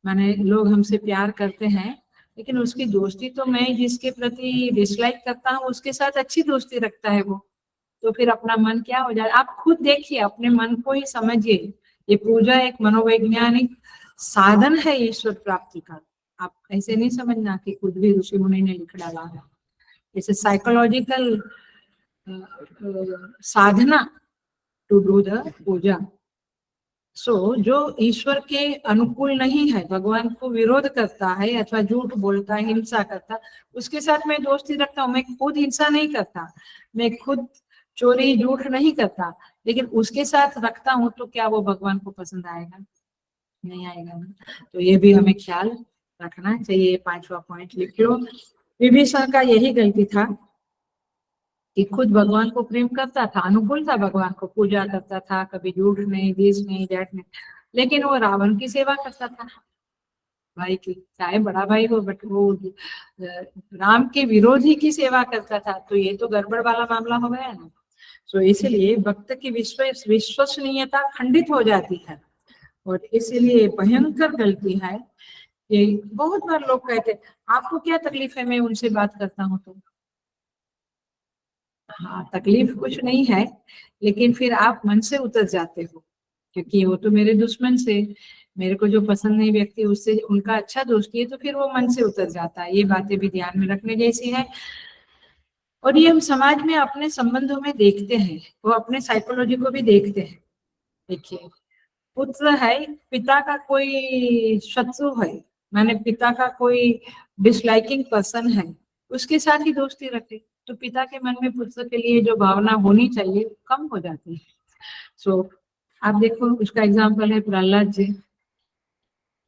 माने लोग हमसे प्यार करते हैं, लेकिन उसकी दोस्ती तो मैं जिसके प्रति डिसलाइक करता हूँ उसके साथ अच्छी दोस्ती रखता है वो। तो फिर अपना मन क्या हो जाए, आप खुद देखिए, अपने मन को ही समझिए। ये पूजा एक मनोवैज्ञानिक साधन है ईश्वर प्राप्ति का। आप ऐसे नहीं समझना कि खुद भी ऋषि मुनि ने लिख डाला है। इट्स ए साइकोलॉजिकल साधना टू डू द पूजा। जो ईश्वर के अनुकूल नहीं है, भगवान को विरोध करता है अथवा झूठ बोलता है, हिंसा करता, उसके साथ मैं दोस्ती रखता हूँ। मैं खुद हिंसा नहीं करता, मैं खुद चोरी झूठ नहीं करता, लेकिन उसके साथ रखता हूँ, तो क्या वो भगवान को पसंद आएगा? नहीं आएगा ना। तो ये भी हमें ख्याल रखना चाहिए। पांचवा पॉइंट लिख लो। विभीषण का यही गलती था कि खुद भगवान को प्रेम करता था, अनुकूल था, भगवान को पूजा करता था, कभी झूठ नहीं, दिस नहीं, दैट नहीं, लेकिन वो रावण की सेवा करता था, भाई की, चाहे बड़ा भाई हो, बट वो राम के विरोधी की सेवा करता था। तो ये तो गड़बड़ वाला मामला हो गया ना। तो इसलिए भक्त की विश्वसनीयता खंडित हो जाती है, और इसलिए भयंकर गलती है। ये बहुत बार लोग कहते, आपको क्या तकलीफ है मैं उनसे बात करता हूँ तो? हाँ, तकलीफ कुछ नहीं है, लेकिन फिर आप मन से उतर जाते हो, क्योंकि वो तो मेरे दुश्मन से, मेरे को जो पसंद नहीं व्यक्ति, उससे उनका अच्छा दोस्ती है, तो फिर वो मन से उतर जाता है। ये बातें भी ध्यान में रखने जैसी है। और ये हम समाज में अपने संबंधों में देखते हैं, वो अपने साइकोलॉजी को भी देखते हैं। देखिए, पुत्र है, पिता का कोई शत्रु है, माने पिता का कोई डिसलाइकिंग पर्सन है, उसके साथ ही दोस्ती रखे, तो पिता के मन में पुत्र के लिए जो भावना होनी चाहिए कम हो जाती है। सो आप देखो, उसका एग्जाम्पल है प्रहलाद जी।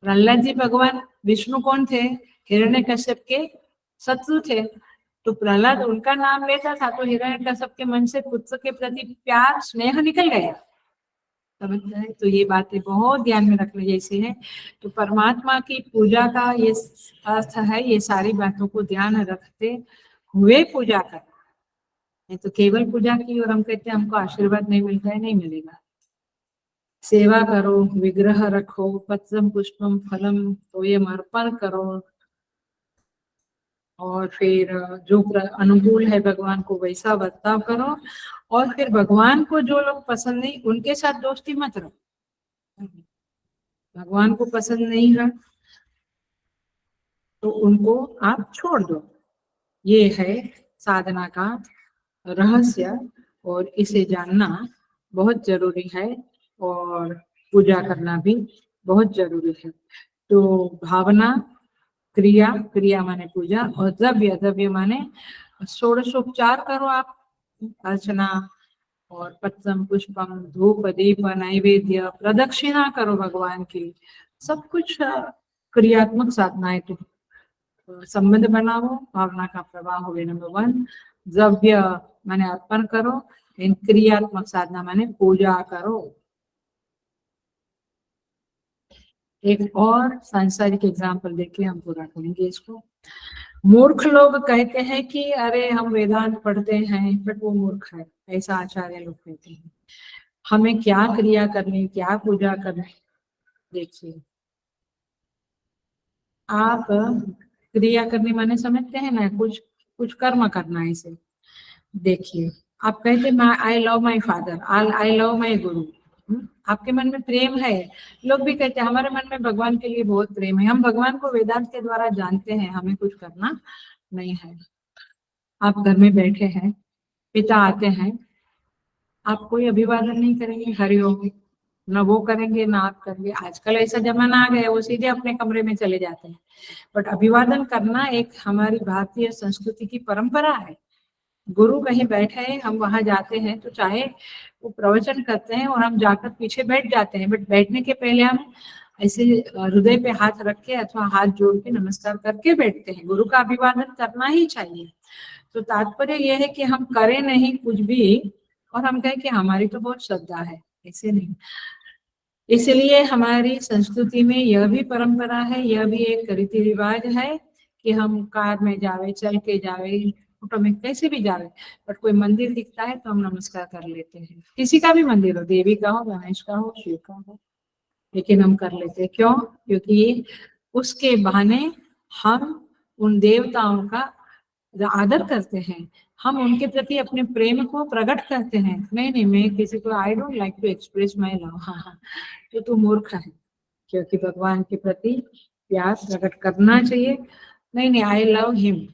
प्रहलाद जी भगवान विष्णु कौन थे? हिरण्यकश्यप के शत्रु थे। तो प्रहलाद उनका नाम लेता था तो हिरण्यकश्यप के मन से पुत्र के प्रति प्यार स्नेह निकल गया। समझ रहे? तो ये बातें बहुत ध्यान में रखने जैसी है। तो परमात्मा की पूजा का ये अर्थ है, ये सारी बातों को ध्यान रखते हुए पूजा करना। नहीं तो केवल पूजा की और हम कहते हैं हमको आशीर्वाद नहीं मिलता है, नहीं मिलेगा। सेवा करो, विग्रह रखो, पत्रम पुष्पम फलम तोयम अर्पण करो, और फिर जो अनुकूल है भगवान को वैसा बर्ताव करो, और फिर भगवान को जो लोग पसंद नहीं उनके साथ दोस्ती मत रखो। भगवान को पसंद नहीं है तो उनको आप छोड़ दो। ये है साधना का रहस्य, और इसे जानना बहुत जरूरी है, और पूजा करना भी बहुत जरूरी है। तो भावना, क्रिया, क्रिया माने पूजा, और द्रव्य, द्रव्य माने षोडशोपचार करो आप, अर्चना और पत्रम पुष्पम धूप दीप नैवेद्य प्रदक्षिणा करो भगवान की। सब कुछ क्रियात्मक साधनाएं। तो संबंध बनाओ, भावना का प्रवाह हो गया नंबर 1। द्रव्य माने अर्पण करो, क्रियात्मक साधना माने पूजा करो। एक और सांसारिक एग्जाम्पल देके हम पूरा करेंगे इसको। मूर्ख लोग कहते हैं कि अरे हम वेदांत पढ़ते हैं, बट वो मूर्ख है, ऐसा आचार्य लोग कहते हैं। हमें क्या क्रिया करनी, क्या पूजा करनी? देखिए, आप क्रिया करनी माने समझते हैं ना, कुछ कुछ कर्म करना है इसे। देखिए, आप कहते I love my father, I love my गुरु, आपके मन में प्रेम है। लोग भी कहते हैं हमारे मन में भगवान के लिए बहुत प्रेम है। हम भगवान को वेदांत के द्वारा जानते हैं, हमें कुछ करना नहीं है। आप घर में बैठे हैं, पिता आते हैं, आप कोई अभिवादन नहीं करेंगे, हरिओम, न वो करेंगे ना आप करेंगे। आजकल ऐसा जमाना आ गया, वो सीधे अपने कमरे में चले जाते हैं। बट अभिवादन करना एक हमारी भारतीय संस्कृति की परंपरा है। गुरु कहीं बैठे हैं, हम वहां जाते हैं तो चाहे वो प्रवचन करते हैं और हम जाकर पीछे बैठ जाते हैं, बट बैठने के पहले हम ऐसे हृदय पे हाथ रख के अथवा हाथ जोड़ के नमस्कार करके बैठते हैं। गुरु का अभिवादन करना ही चाहिए। तो तात्पर्य यह है कि हम करें नहीं कुछ भी और हम कहें कि हमारी तो बहुत श्रद्धा है, ऐसे नहीं। इसलिए हमारी संस्कृति में यह भी परंपरा है, यह भी एक रीति रिवाज है कि हम कार में जावे, चल के जावे, ऑटो में, कैसे भी जावे, बट कोई मंदिर दिखता है तो हम नमस्कार कर लेते हैं। किसी का भी मंदिर हो, देवी का हो, गणेश का हो, शिव का हो, लेकिन हम कर लेते हैं। क्यों? क्योंकि उसके बहाने हम उन देवताओं का आदर करते हैं, हम उनके प्रति अपने प्रेम को प्रकट करते हैं। नहीं, मैं किसी को I don't like to express my love, हाँ, तो मूर्ख है, क्योंकि भगवान के प्रति प्यार प्रकट करना चाहिए। नहीं, I love him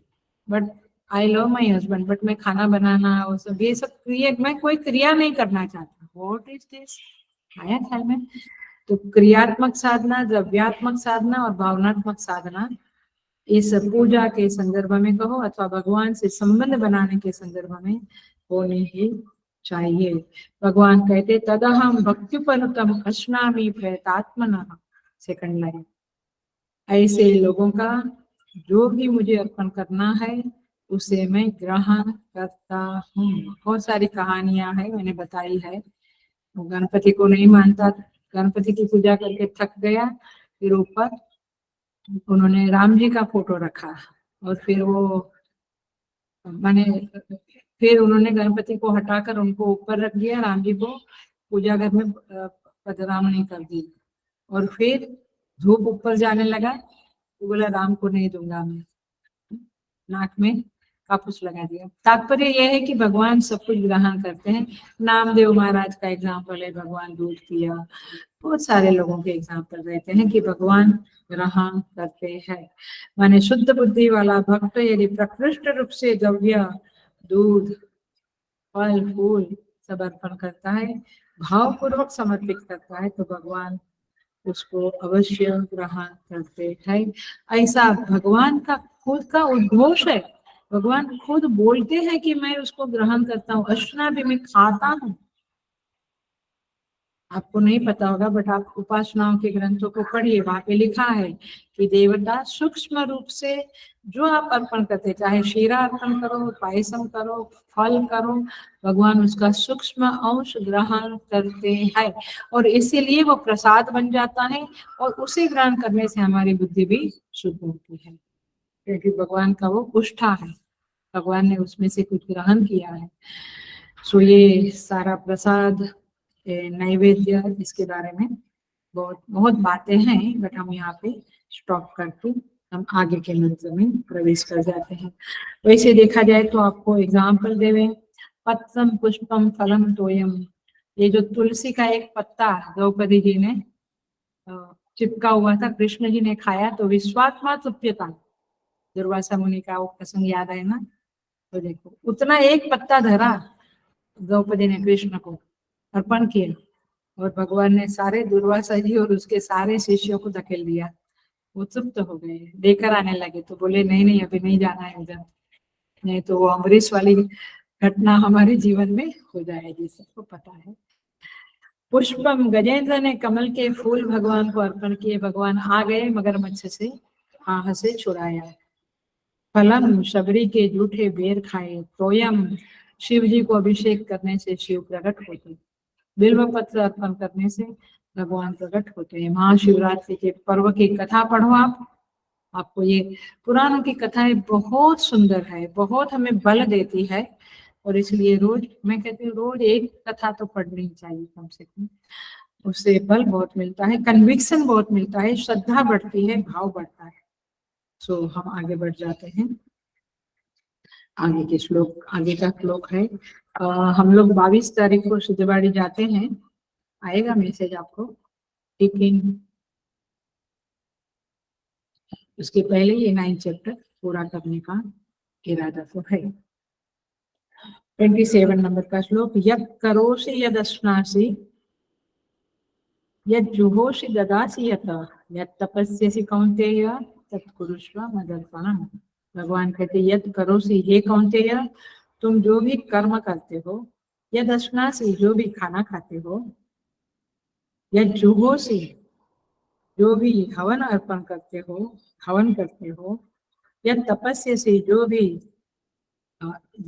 but I love my husband, but मैं खाना बनाना और सब ये सब क्रिया, मैं कोई क्रिया नहीं करना चाहता। What is this? आया ख्याल में? तो क्रियात्मक साधना, द्रव्यात्मक साधना और भावनात्मक साधना, इस पूजा के संदर्भ में कहो अथवा भगवान से संबंध बनाने के संदर्भ में होनी ही चाहिए। भगवान कहते तदहम भक्त्युपनुतम अश्नामि प्रयतात्मनः, सेकंड लाइन। ऐसे लोगों का जो भी मुझे अर्पण करना है उसे मैं ग्रहण करता हूँ। बहुत सारी कहानियां है, मैंने बताई है। वो गणपति को नहीं मानता, गणपति की पूजा करके थक गया, फिर ऊपर उन्होंने राम जी का फोटो रखा और फिर वो माने फिर उन्होंने गणपति को हटाकर उनको ऊपर रख दिया, राम जी को पूजा घर में पधरामणी कर दी, और फिर धूप ऊपर जाने लगा तो बोला राम को नहीं दूंगा मैं, नाक में कापूस लगा दिया। तात्पर्य यह है कि भगवान सब कुछ ग्रहण करते हैं। नामदेव महाराज का एग्जाम्पल है, भगवान दूध पिया। बहुत सारे लोगों के एग्जाम्पल रहते हैं कि भगवान ग्रहण करते हैं। माने शुद्ध बुद्धि वाला भक्त यदि प्रकृष्ट रूप से द्रव्य, दूध, फल, फूल सब अर्पण करता है, भावपूर्वक समर्पित करता है, तो भगवान उसको अवश्य ग्रहण करते हैं। ऐसा भगवान का खुद का उद्घोष है। भगवान खुद बोलते हैं कि मैं उसको ग्रहण करता हूँ, अश्ना भी मैं खाता हूँ। आपको नहीं पता होगा, बट आप उपासनाओं के ग्रंथों को पढ़िए, वहां पे लिखा है कि देवता सूक्ष्म रूप से जो आप अर्पण करते, चाहे शीरा अर्पण करो, पायसम करो, फल करो, भगवान उसका सूक्ष्म अंश ग्रहण करते हैं, और इसीलिए वो प्रसाद बन जाता है, और उसे ग्रहण करने से हमारी बुद्धि भी शुद्ध होती है, क्योंकि भगवान का वो पुष्ठा है, भगवान ने उसमें से कुछ ग्रहण किया है। सो ये सारा प्रसाद, नैवेद्य, इसके बारे में बहुत बहुत बातें हैं, बट हम यहाँ पे स्टॉप करके हम आगे के मंत्र में प्रवेश कर जाते हैं। वैसे देखा जाए तो आपको एग्जाम्पल देवे, पत्रम पुष्पम फलम तोयम, ये जो तुलसी का एक पत्ता द्रौपदी जी ने चिपका हुआ था, कृष्ण जी ने खाया तो विश्वात्मा तृप्यता, दुर्वासा मुनि का वो प्रसंग याद है ना? तो देखो उतना एक पत्ता धरा द्रौपदी ने कृष्ण को अर्पण किया, और भगवान ने सारे दुर्वासा जी और उसके सारे शिष्यों को धकेल दिया। वो तृप्त हो गए, लेकर आने लगे, तो बोले नहीं अभी नहीं जाना है उधर, नहीं तो वो अमरीश वाली घटना हमारे जीवन में हो जाएगी, सबको पता है। पुष्पम, गजेंद्र ने कमल के फूल भगवान को अर्पण किए, भगवान आ गए मगरमच्छ से हाथ से छुड़ाया। फलम, शबरी के जूठे बेर खाए। तोयम, शिव जी को अभिषेक करने से शिव प्रकट होते, बिल्व पत्र अर्पण करने से भगवान प्रकट होते हैं। महाशिवरात्रि के पर्व की कथा पढ़ो आप, आपको ये पुराणों की कथाएं बहुत सुंदर है, बहुत हमें बल देती है, और इसलिए रोज मैं कहती हूँ रोज एक कथा तो पढ़नी चाहिए कम से कम, उससे बल बहुत मिलता है, कन्विक्शन बहुत मिलता है, श्रद्धा बढ़ती है, भाव बढ़ता है। सो हम आगे बढ़ जाते हैं। आगे के श्लोक, आगे का श्लोक है हम लोग 22 तारीख को सिद्धवाड़ी जाते हैं, आएगा मैसेज आपको, लेकिन उसके पहले ये 9 चैप्टर पूरा करने का इरादा तो है। 27 नंबर का श्लोक, यत् करोषि यदश्नासि यज्जुहोषि ददासि यत यत् तपस्यसि कौन्तेय तत्कुरुष्व मदर्पणम्। भगवान कहते यत् करोषि, हे कौन्तेय तुम जो भी कर्म करते हो, यदश्नासि जो भी खाना खाते हो, यज्जुहोषि जो भी हवन अर्पण करते हो, हवन करते हो, यत् तपस्यसि जो भी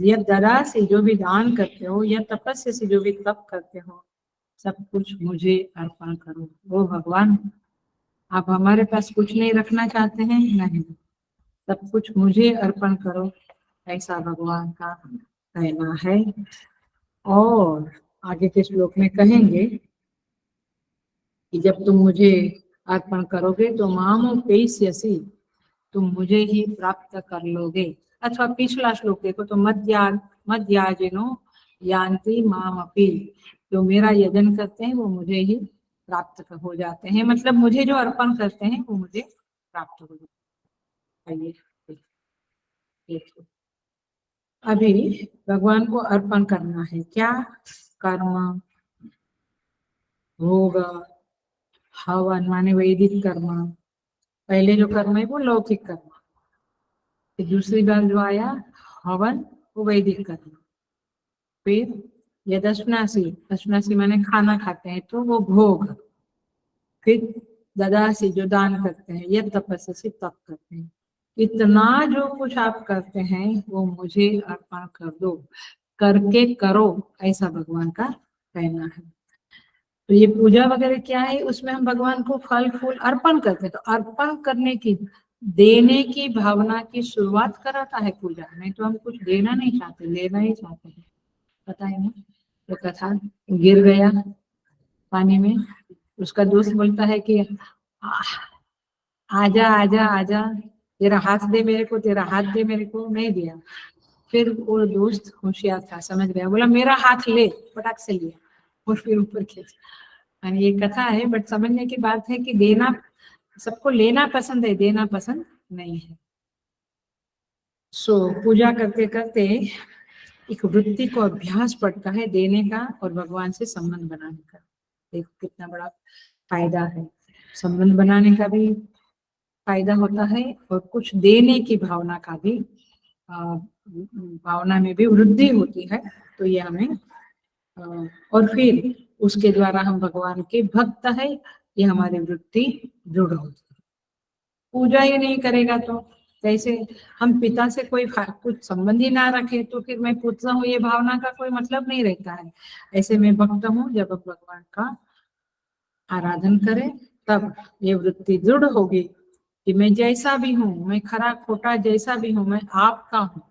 यद ददासि जो भी दान करते हो, यद तपस्यसि जो भी तप करते हो, सब कुछ मुझे अर्पण करो। ओ भगवान, आप हमारे पास कुछ नहीं रखना चाहते हैं? नहीं, सब कुछ मुझे अर्पण करो, ऐसा भगवान का कहना है। और आगे के श्लोक में कहेंगे कि जब तुम मुझे अर्पण करोगे तो मामो पेष्यसि, तुम मुझे ही प्राप्त कर लोगे। अथवा पिछला श्लोक देखो तो मध्याजिनो यान्ति मामपि, जो मेरा यजन करते हैं वो मुझे ही प्राप्त हो जाते हैं, मतलब मुझे जो अर्पण करते हैं वो मुझे प्राप्त हो जाते हैं। देखिए, अभी भगवान को अर्पण करना है क्या? कर्म, भोग, हवन माने वैदिक कर्म, पहले जो कर्म है वो लौकिक कर्म, फिर दूसरी बार जो आया हवन वो वैदिक कर्म, फिर ये दशनासी, दशनासी माने खाना खाते हैं तो वो भोग, फिर ददासी जो दान करते हैं, ये तपस्या तप करते हैं। इतना जो कुछ आप करते हैं वो मुझे अर्पण कर दो, करके करो, ऐसा भगवान का कहना है। तो ये पूजा वगैरह क्या है, उसमें हम भगवान को फल फूल अर्पण करते हैं, तो अर्पण करने की, देने की भावना की शुरुआत कराता है पूजा। नहीं तो हम कुछ देना नहीं चाहते, लेना ही चाहते हैं। पता है ना, तो कथा गिर गया पानी में, उसका दोस्त बोलता है कि आजा आजा आजा, तेरा हाथ दे मेरे को, तेरा हाथ दे मेरे को, नहीं दिया। फिर वो दोस्त होशियार था, समझ गया, बोला मेरा हाथ ले, पटाख से लिया और फिर ऊपर खींच। ये कथा है, बट समझने की बात है कि देना, सबको लेना पसंद है, देना पसंद नहीं है। पूजा करते करते एक वृत्ति को अभ्यास पड़ता है देने का और भगवान से संबंध बनाने का। देखो कितना बड़ा फायदा है, संबंध बनाने का भी फायदा होता है और कुछ देने की भावना का भी, भावना में भी वृद्धि होती है। तो ये हमें और फिर उसके द्वारा हम भगवान के भक्त है, ये हमारी वृत्ति दृढ़ होती है। पूजा ही नहीं करेगा तो कैसे, हम पिता से कोई कुछ संबंध ही ना रखे तो फिर मैं पुत्र हूँ, ये भावना का कोई मतलब नहीं रहता है। ऐसे में भक्त हूँ, जब हम भगवान का आराधन करें तब ये वृत्ति दृढ़ होगी कि मैं जैसा भी हूँ, मैं खरा खोटा जैसा भी हूँ, मैं आपका हूँ,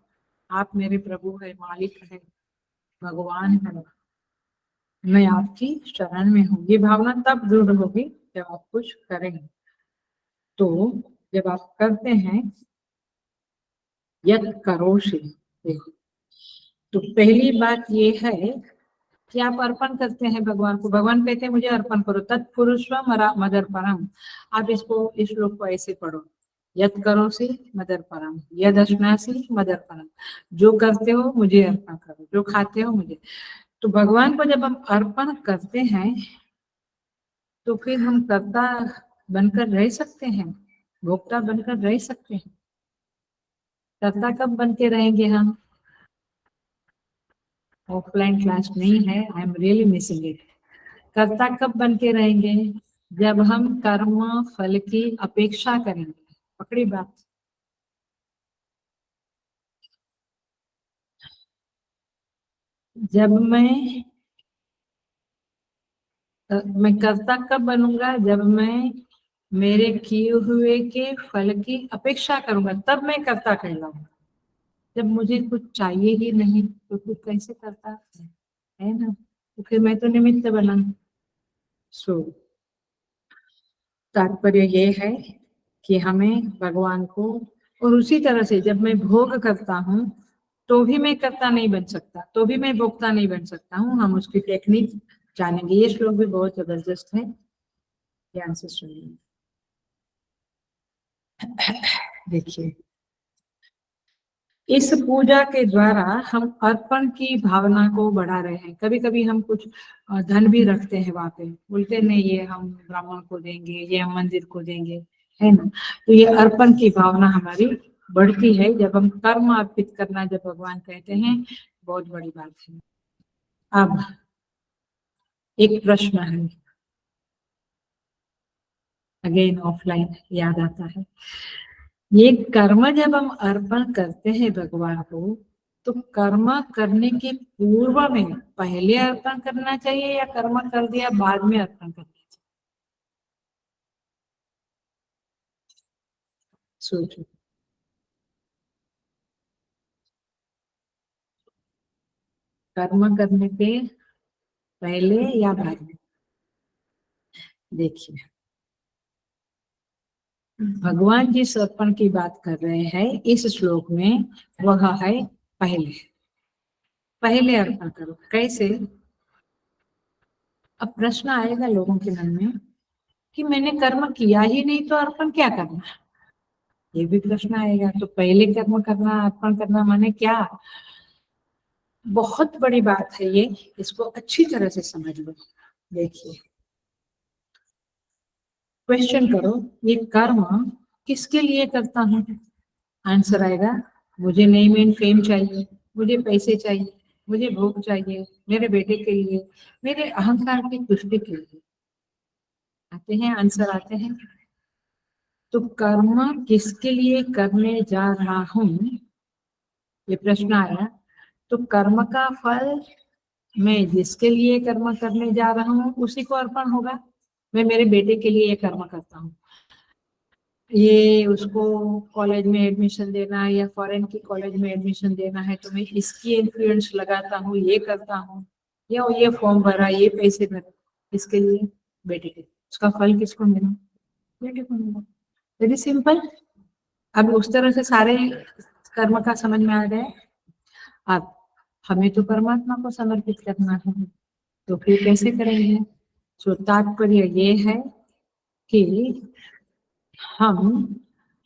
आप मेरे प्रभु है, मालिक है, भगवान है, मैं आपकी शरण में हूँ। ये भावना तब दृढ़ होगी जब आप कुछ करेंगे। तो जब आप करते हैं यत् करोषि, देखो, तो पहली बात ये है कि आप अर्पण करते हैं भगवान को, भगवान कहते हैं मुझे अर्पण करो, तत्पुरुषम मदर्पणम। आप इसको, इस श्लोक को ऐसे पढ़ो, यत् करोषि मदर्पणम, यद अश्नासि मदर्पणम, जो करते हो मुझे अर्पण करो, जो खाते हो मुझे। तो भगवान को जब हम अर्पण करते हैं तो फिर हम कर्ता बनकर रह सकते हैं, भोक्ता बनकर रह सकते हैं। कर्ता कब बन के रहेंगे हम? ऑफलाइन क्लास नहीं है, I am really missing it. कर्ता कब बन के रहेंगे? जब हम कर्म फल की अपेक्षा करेंगे। पकड़ी बात। जब मैं कर्ता कब बनूंगा? जब मैं मेरे किए हुए के फल की अपेक्षा करूंगा, तब मैं कर्ता कहलाऊंगा। जब मुझे कुछ चाहिए ही नहीं तो फिर कैसे करता है ना, तो फिर मैं तो निमित्त बना। सो तात्पर्य ये है कि हमें भगवान को, और उसी तरह से जब मैं भोग करता हूँ तो भी मैं कर्ता नहीं बन सकता, तो भी मैं भोक्ता नहीं बन सकता हूँ। हम उसकी टेक्निक जानेंगे। ये श्लोक भी बहुत जबरदस्त है, ध्यान से सुनिए। देखिए, इस पूजा के द्वारा हम अर्पण की भावना को बढ़ा रहे हैं। कभी कभी हम कुछ धन भी रखते हैं वहां पे, बोलते नहीं ये हम ब्राह्मण को देंगे, ये हम मंदिर को देंगे, है ना। तो ये अर्पण की भावना हमारी बढ़ती है जब हम कर्म अर्पित करना, जब भगवान कहते हैं, बहुत बड़ी बात है। अब एक प्रश्न है, अगेन ऑफलाइन याद आता है। ये कर्म जब हम अर्पण करते हैं भगवान को, तो कर्म करने के पूर्व में पहले अर्पण करना चाहिए या कर्म कर दिया बाद में अर्पण करना चाहिए? सोचो। कर्म करने के पहले या बाद में? देखिए, भगवान जिस अर्पण की बात कर रहे हैं इस श्लोक में, वह है पहले। पहले अर्पण करो। कैसे? अब प्रश्न आएगा लोगों के मन में कि मैंने कर्म किया ही नहीं तो अर्पण क्या करना, ये भी प्रश्न आएगा। तो पहले कर्म करना, अर्पण करना माने क्या? बहुत बड़ी बात है ये, इसको अच्छी तरह से समझ लो। देखिए, क्वेश्चन करो, ये कर्म किसके लिए करता हूँ? आंसर आएगा, मुझे नेम एंड फेम चाहिए, मुझे पैसे चाहिए, मुझे भोग चाहिए, मेरे बेटे के लिए, मेरे अहंकार की तुष्टि के लिए। आते हैं आंसर, आते हैं। तो कर्म किसके लिए करने जा रहा हूँ, ये प्रश्न आया। तो कर्म का फल मैं जिसके लिए कर्म करने जा रहा हूँ उसी को अर्पण होगा। मैं मेरे बेटे के लिए ये कर्म करता हूँ, ये उसको कॉलेज में एडमिशन देना है या फॉरेन की कॉलेज में एडमिशन देना है, तो मैं इसकी इन्फ्लुएंस लगाता हूँ, ये करता हूँ, या ये फॉर्म भरा, ये पैसे भरा, इसके लिए, बेटे के। उसका फल किसको मिला? बेटे को मिला। Very simple. अब उस तरह से सारे कर्म का समझ में आ गए। अब हमें तो परमात्मा को समर्पित करना है, तो फिर कैसे करेंगे? तो तात्पर्य ये है कि हम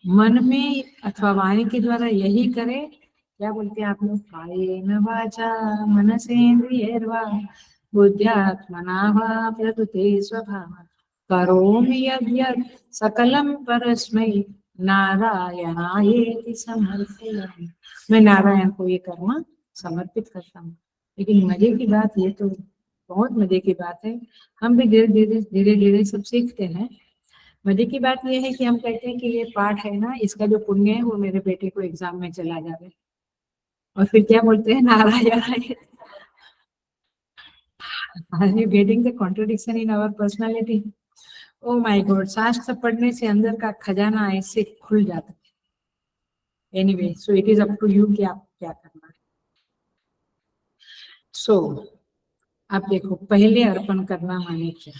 मन में अथवा वाणी के द्वारा यही करें। क्या बोलते हैं आप लोग? कायेन वाचा मनसेन्द्रियैर्वा बुद्ध्यात्मना वा प्रकृते स्वभावात् करोमि यद्यत् सकलं परस्मै नारायणायेति समर्पयामि। मैं नारायण को ये कर्म समर्पित करता हूँ। लेकिन मजे की बात, ये तो बहुत मजे की बात है, हम भी धीरे धीरे धीरे धीरे सब सीखते हैं। मजे की बात यह है कि हम कहते हैं कि ये पाठ है ना, इसका जो पुण्य है वो मेरे बेटे को एग्जाम में चला जाए, और फिर क्या बोलते हैं? Narayan. Are you getting the contradiction in our personality? Oh my god, शास्त्र पढ़ने से अंदर का खजाना ऐसे खुल जाता है। Anyway, so it is up to you कि आप क्या करना है। सो आप देखो, पहले अर्पण करना माने क्या?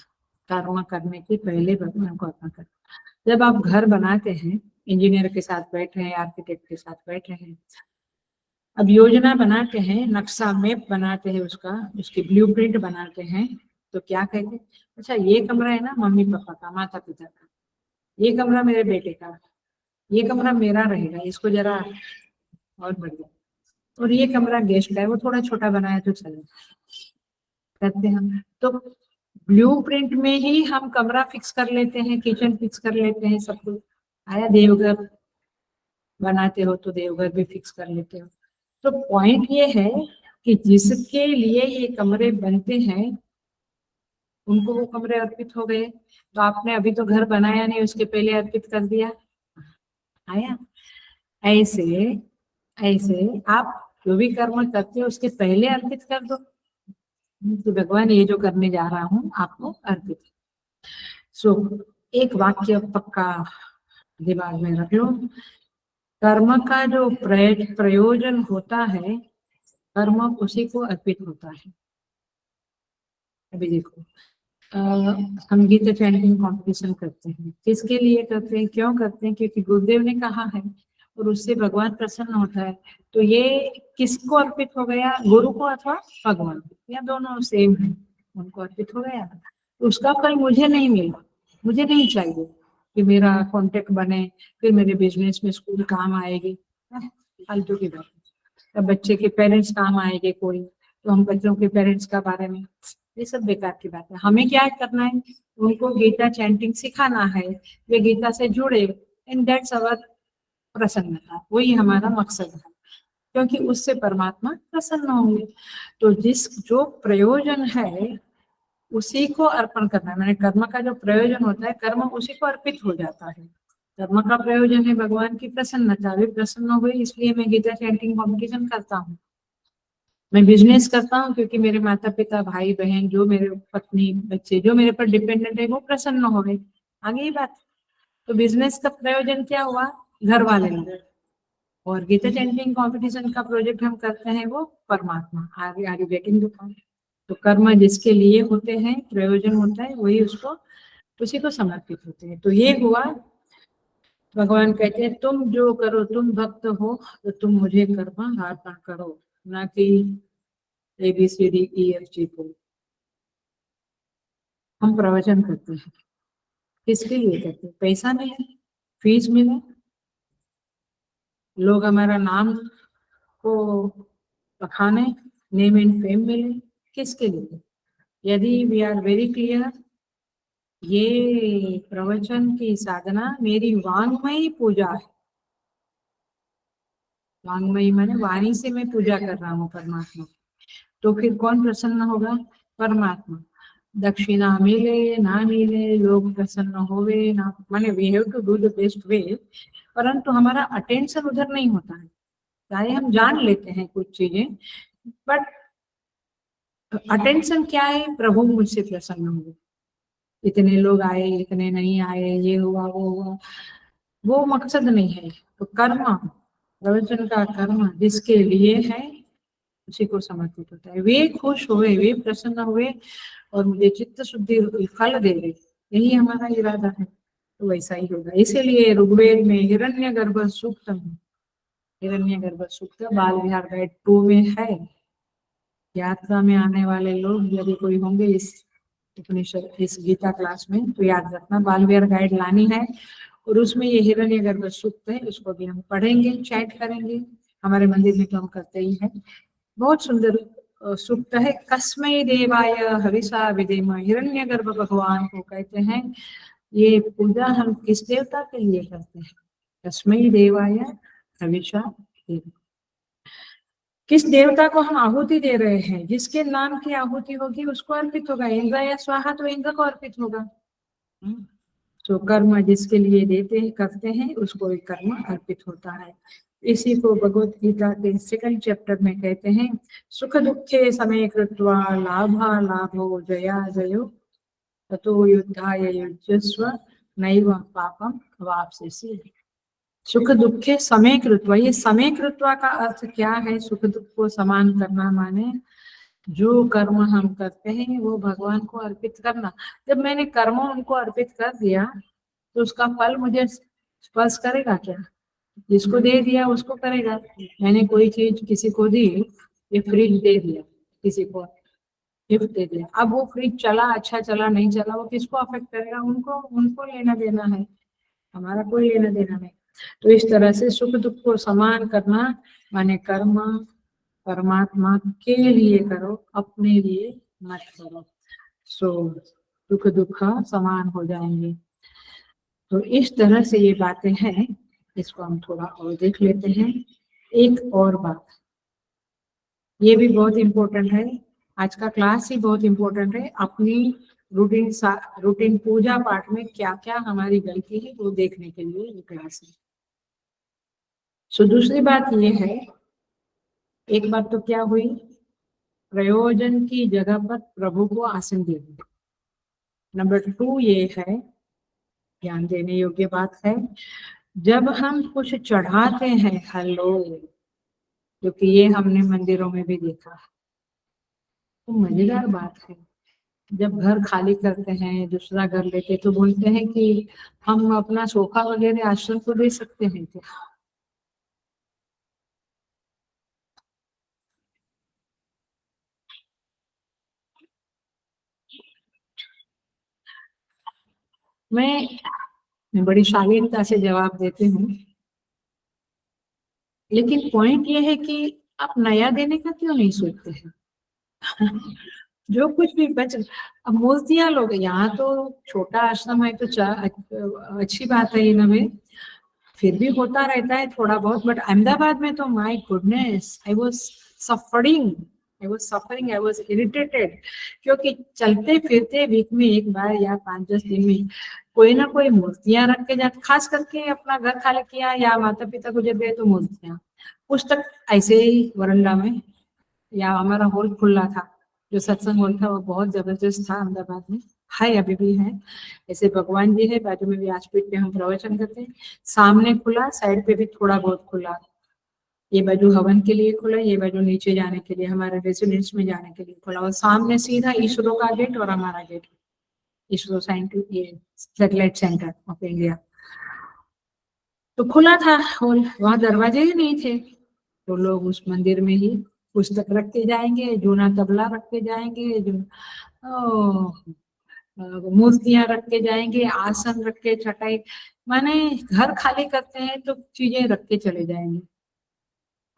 कर्म करने के पहले भगवान को अर्पण करना। जब आप घर बनाते हैं, इंजीनियर के साथ बैठे हैं, आर्किटेक्ट के साथ बैठे हैं, अब योजना बनाते हैं, नक्शा मैप बनाते हैं, उसका उसकी ब्लूप्रिंट बनाते हैं, तो क्या कहते हैं? अच्छा, ये कमरा है ना मम्मी पापा का, माता पिता का, ये कमरा मेरे बेटे का, ये कमरा मेरा रहेगा, इसको जरा और बढ़िया, और ये कमरा गेस्ट का है, वो थोड़ा छोटा बनाया तो चले, करते हैं। तो ब्लूप्रिंट में ही हम कमरा फिक्स कर लेते हैं, किचन फिक्स कर लेते हैं, सब कुछ। आया देवघर बनाते हो तो देवघर भी फिक्स कर लेते हो। तो पॉइंट ये है कि जिसके लिए ये कमरे बनते हैं उनको वो कमरे अर्पित हो गए। तो आपने अभी तो घर बनाया नहीं, उसके पहले अर्पित कर दिया। आया? ऐसे ऐसे आप जो भी कर्म करते हो उसके पहले अर्पित कर दो कि भगवान ये जो करने जा रहा हूँ आपको अर्पित। सो एक वाक्य पक्का दिमाग में रख लो, कर्म का जो प्रयोजन होता है, कर्म उसी को अर्पित होता है। अभी देखो, हम गीता चैंटिंग कंपटीशन करते हैं, किसके लिए करते हैं, क्यों करते हैं? क्योंकि गुरुदेव ने कहा है, और उससे भगवान प्रसन्न होता है। तो ये किसको अर्पित हो गया, गुरु को अथवा भगवान को, या दोनों सेम है, उनको अर्पित हो गया। तो उसका फल मुझे नहीं मिला, मुझे नहीं चाहिए कि मेरा कांटेक्ट बने, फिर मेरे बिजनेस में स्कूल काम आएगी, फालतू की बात। तब बच्चे के पेरेंट्स काम आएंगे कोई, तो हम बच्चों के पेरेंट्स का बारे में, ये सब बेकार की बात है। हमें क्या करना है, उनको गीता चैंटिंग सिखाना है, वे गीता से जुड़े, एंड दैट्स अवर प्रसन्नता, वही हमारा मकसद है, क्योंकि उससे परमात्मा प्रसन्न होंगे। तो जो प्रयोजन है उसी को अर्पण करना है। मैंने कर्म का जो प्रयोजन होता है, कर्म उसी को अर्पित हो जाता है। कर्म का प्रयोजन है भगवान की प्रसन्नता, वे प्रसन्न हुए इसलिए मैं गीता चैंटिंग कॉम्पिटिशन करता हूँ। मैं बिजनेस करता हूँ क्योंकि मेरे माता पिता, भाई बहन, जो मेरे पत्नी, बच्चे जो मेरे पर डिपेंडेंट है, वो प्रसन्न हो गए, आगे ही बात। तो बिजनेस का प्रयोजन क्या हुआ, घर वाले लोग। और गीता चैंटिंग कंपटीशन का प्रोजेक्ट हम करते हैं वो परमात्मा, आगे आगे गेटिंग टू काम। तो कर्म जिसके लिए होते हैं, प्रयोजन होता है, वही उसको, उसी को समर्पित होते हैं। तो ये हुआ, भगवान कहते हैं तुम जो करो, तुम भक्त हो तो तुम मुझे कर्म अर्पण करो, ना कि ABCDEFG को। हम प्रवचन करते हैं, किसके लिए करते हैं, पैसा मिले, फीस मिले, लोग हमारा नाम को बखाने, नेम एंड फेम मिले, किसके लिए। यदि वी आर वेरी क्लियर, ये प्रवचन की साधना मेरी वांगमयी पूजा है। वांगमयी माने वाणी से मैं पूजा कर रहा हूँ परमात्मा। तो फिर कौन प्रसन्न होगा, परमात्मा। दक्षिणा मिले ना मिले, लोग प्रसन्न होवे ना, माने we have to do the best way, परंतु हमारा अटेंशन उधर नहीं होता है। चाहे हम जान लेते हैं कुछ चीजें, बट अटेंशन क्या है, प्रभु मुझसे प्रसन्न हुए, इतने लोग आए, इतने नहीं आए, ये हुआ वो हुआ, वो मकसद नहीं है। तो कर्म, प्रवचन का कर्म जिसके लिए है उसी को समर्पित होता है। वे खुश हुए, वे प्रसन्न हुए और मुझे चित्त शुद्धि फल दे गए, यही हमारा इरादा है। तो वैसा ही होगा। इसीलिए ऋग्वेद में हिरण्यगर्भ सूक्त में, हिरण्यगर्भ सूक्त बाल विहार गाइड 2 में है। यात्रा में आने वाले लोग यदि कोई होंगे इस उपनिषद, इस गीता क्लास में, तो याद रखना बाल विहार गाइड लानी है, और उसमें ये हिरण्यगर्भ सूक्त है, उसको भी हम पढ़ेंगे, चैट करेंगे। हमारे मंदिर में तो हम करते ही हैं। बहुत सुंदर सूक्त है। कस्मै देवाय हविषा विधेम, हिरण्यगर्भ भगवान को कहते हैं। ये पूजा हम किस देवता के लिए करते हैं, कस्मै देवाय हविषा विधेम। किस देवता को हम आहुति दे रहे हैं, जिसके नाम की आहुति होगी उसको अर्पित होगा। इंद्र या स्वाहा तो इंद्र को अर्पित होगा। तो कर्म जिसके लिए देते हैं, करते हैं, उसको एक कर्म अर्पित होता है। इसी को भगवत गीता के 2nd चैप्टर में कहते हैं, सुख दुखे समय कृत्वा लाभा लाभो जया जयो ततो युद्धाय युज्यस्व नैव पापम वाप्स्यसि। सुख दुखे समय कृत्वा, ये समय कृत्वा का अर्थ क्या है, सुख दुख को समान करना माने जो कर्म हम करते हैं वो भगवान को अर्पित करना। जब मैंने कर्म उनको अर्पित कर दिया तो उसका फल मुझे स्पर्श करेगा क्या, जिसको दे दिया उसको करेगा। मैंने कोई चीज किसी को दी, ये फ्रिज दे दिया किसी को, गिफ्ट दे दिया, अब वो फ्रिज चला, अच्छा चला, नहीं चला, वो किसको अफेक्ट करेगा, उनको उनको लेना देना है, हमारा कोई लेना देना नहीं। तो इस तरह से सुख दुख को समान करना माने कर्म परमात्मा के लिए करो, अपने लिए मत करो। सो सुख दुख समान हो जाएंगे। तो इस तरह से ये बातें हैं, इसको हम थोड़ा और देख लेते हैं। एक और बात, ये भी बहुत इम्पोर्टेंट है, आज का क्लास ही बहुत इम्पोर्टेंट है। अपनी रूटीन रूटीन पूजा पाठ में क्या क्या हमारी गलती है वो देखने के लिए ये क्लास है। सो दूसरी बात ये है, एक बात तो क्या हुई, प्रयोजन की जगह पर प्रभु को आसन दे दिया। नंबर 2 ये है, ध्यान देने योग्य बात है, जब हम कुछ चढ़ाते हैं, हेलो, क्योंकि ये हमने मंदिरों में भी देखा, तो मजेदार बात है। जब घर खाली करते हैं, दूसरा घर लेते, तो बोलते हैं कि हम अपना सोफा वगैरह आश्रम को दे सकते हैं क्या। मैं बड़ी शालीनता से जवाब देती हूँ, लेकिन पॉइंट ये है कि आप नया देने का क्यों नहीं सोचते हैं? जो कुछ भी बच, अब मूर्तियां लोग यहाँ तो छोटा आश्रम है तो अच्छी बात है इन में, फिर भी होता रहता है थोड़ा बहुत, बट अहमदाबाद में तो my goodness, I was irritated, क्योंकि चलते फिरते वीक में एक बार या 5-10 दिन में कोई ना कोई मूर्तियां रख के जाते, खास करके अपना घर खाली किया या माता पिता गुजर गए तो मूर्तियां, पुस्तक ऐसे ही वरंडा में, या हमारा हॉल खुला था, जो सत्संग हॉल था वो बहुत जबरदस्त था अहमदाबाद में, है अभी भी है। ऐसे भगवान जी है, बाजू में भी व्यासपीठ पे हम प्रवचन करते हैं, सामने खुला, साइड पे भी थोड़ा बहुत खुला, ये बाजू हवन के लिए खुला, ये बाजू नीचे जाने के लिए, हमारे रेसिडेंस में जाने के लिए खुला, और सामने सीधा इसरो का गेट और हमारा गेट, इसरो साइंटिफिक ये सैटेलाइट सेंटर ऑफ इंडिया, तो खुला था हॉल, वहां दरवाजे ही नहीं थे, तो लोग उस मंदिर में ही पुस्तक रख के जाएंगे, जूना तबला रख के जाएंगे, जो मूर्तियां रख के जाएंगे, आसन रख के, चटाई, माने घर खाली करते हैं तो चीजें रख के चले जाएंगे।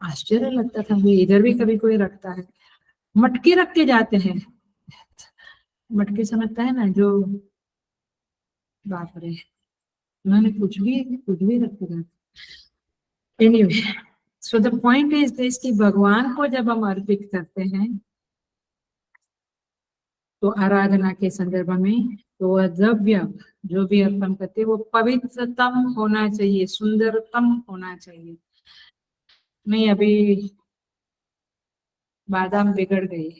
आश्चर्य लगता था मुझे, इधर भी कभी कोई रखता है, मटके रख के जाते हैं, मटके समझता है ना जो, बाप रे, उन्होंने कुछ भी रख के जाते। Anyway, so the point is this कि भगवान को जब हम अर्पित करते हैं तो आराधना के संदर्भ में, तो वह द्रव्य जो भी अर्पण करते हैं वो पवित्रतम होना चाहिए, सुंदरतम होना चाहिए। नहीं अभी बादाम बिगड़ गई,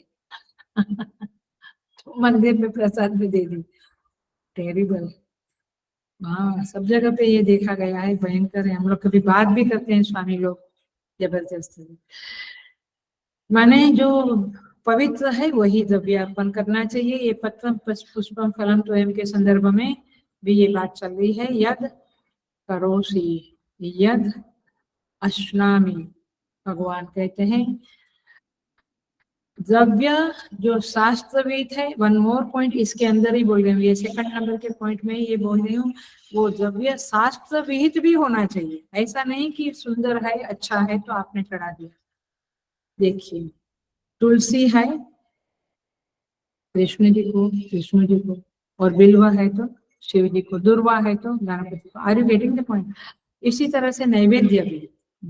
तो मंदिर में प्रसाद भी दे दी, टेरिबल। हाँ, सब जगह पे ये देखा गया है, भयंकर है। हम लोग कभी बात भी करते हैं स्वामी लोग जबरदस्ती, माने जो पवित्र है वही द्रव्य अर्पण करना चाहिए। ये पत्रम पुष्पम फलम त्वयम के संदर्भ में भी ये बात चल रही है, यद करोषि, यद अश्नामि, भगवान कहते हैं द्रव्य जो शास्त्रविद है, वन मोर पॉइंट इसके अंदर ही बोल रही हूँ, ये सेकंड नंबर के पॉइंट में ये बोल रही हूँ, वो द्रव्य शास्त्रविहित भी होना चाहिए, ऐसा नहीं कि सुंदर है अच्छा है तो आपने चढ़ा दिया। देखिए तुलसी है कृष्ण जी को, और बिल्वा है तो शिव जी को, दुर्वा है तो गणपति को। Are you getting the point? इसी तरह से नैवेद्य भी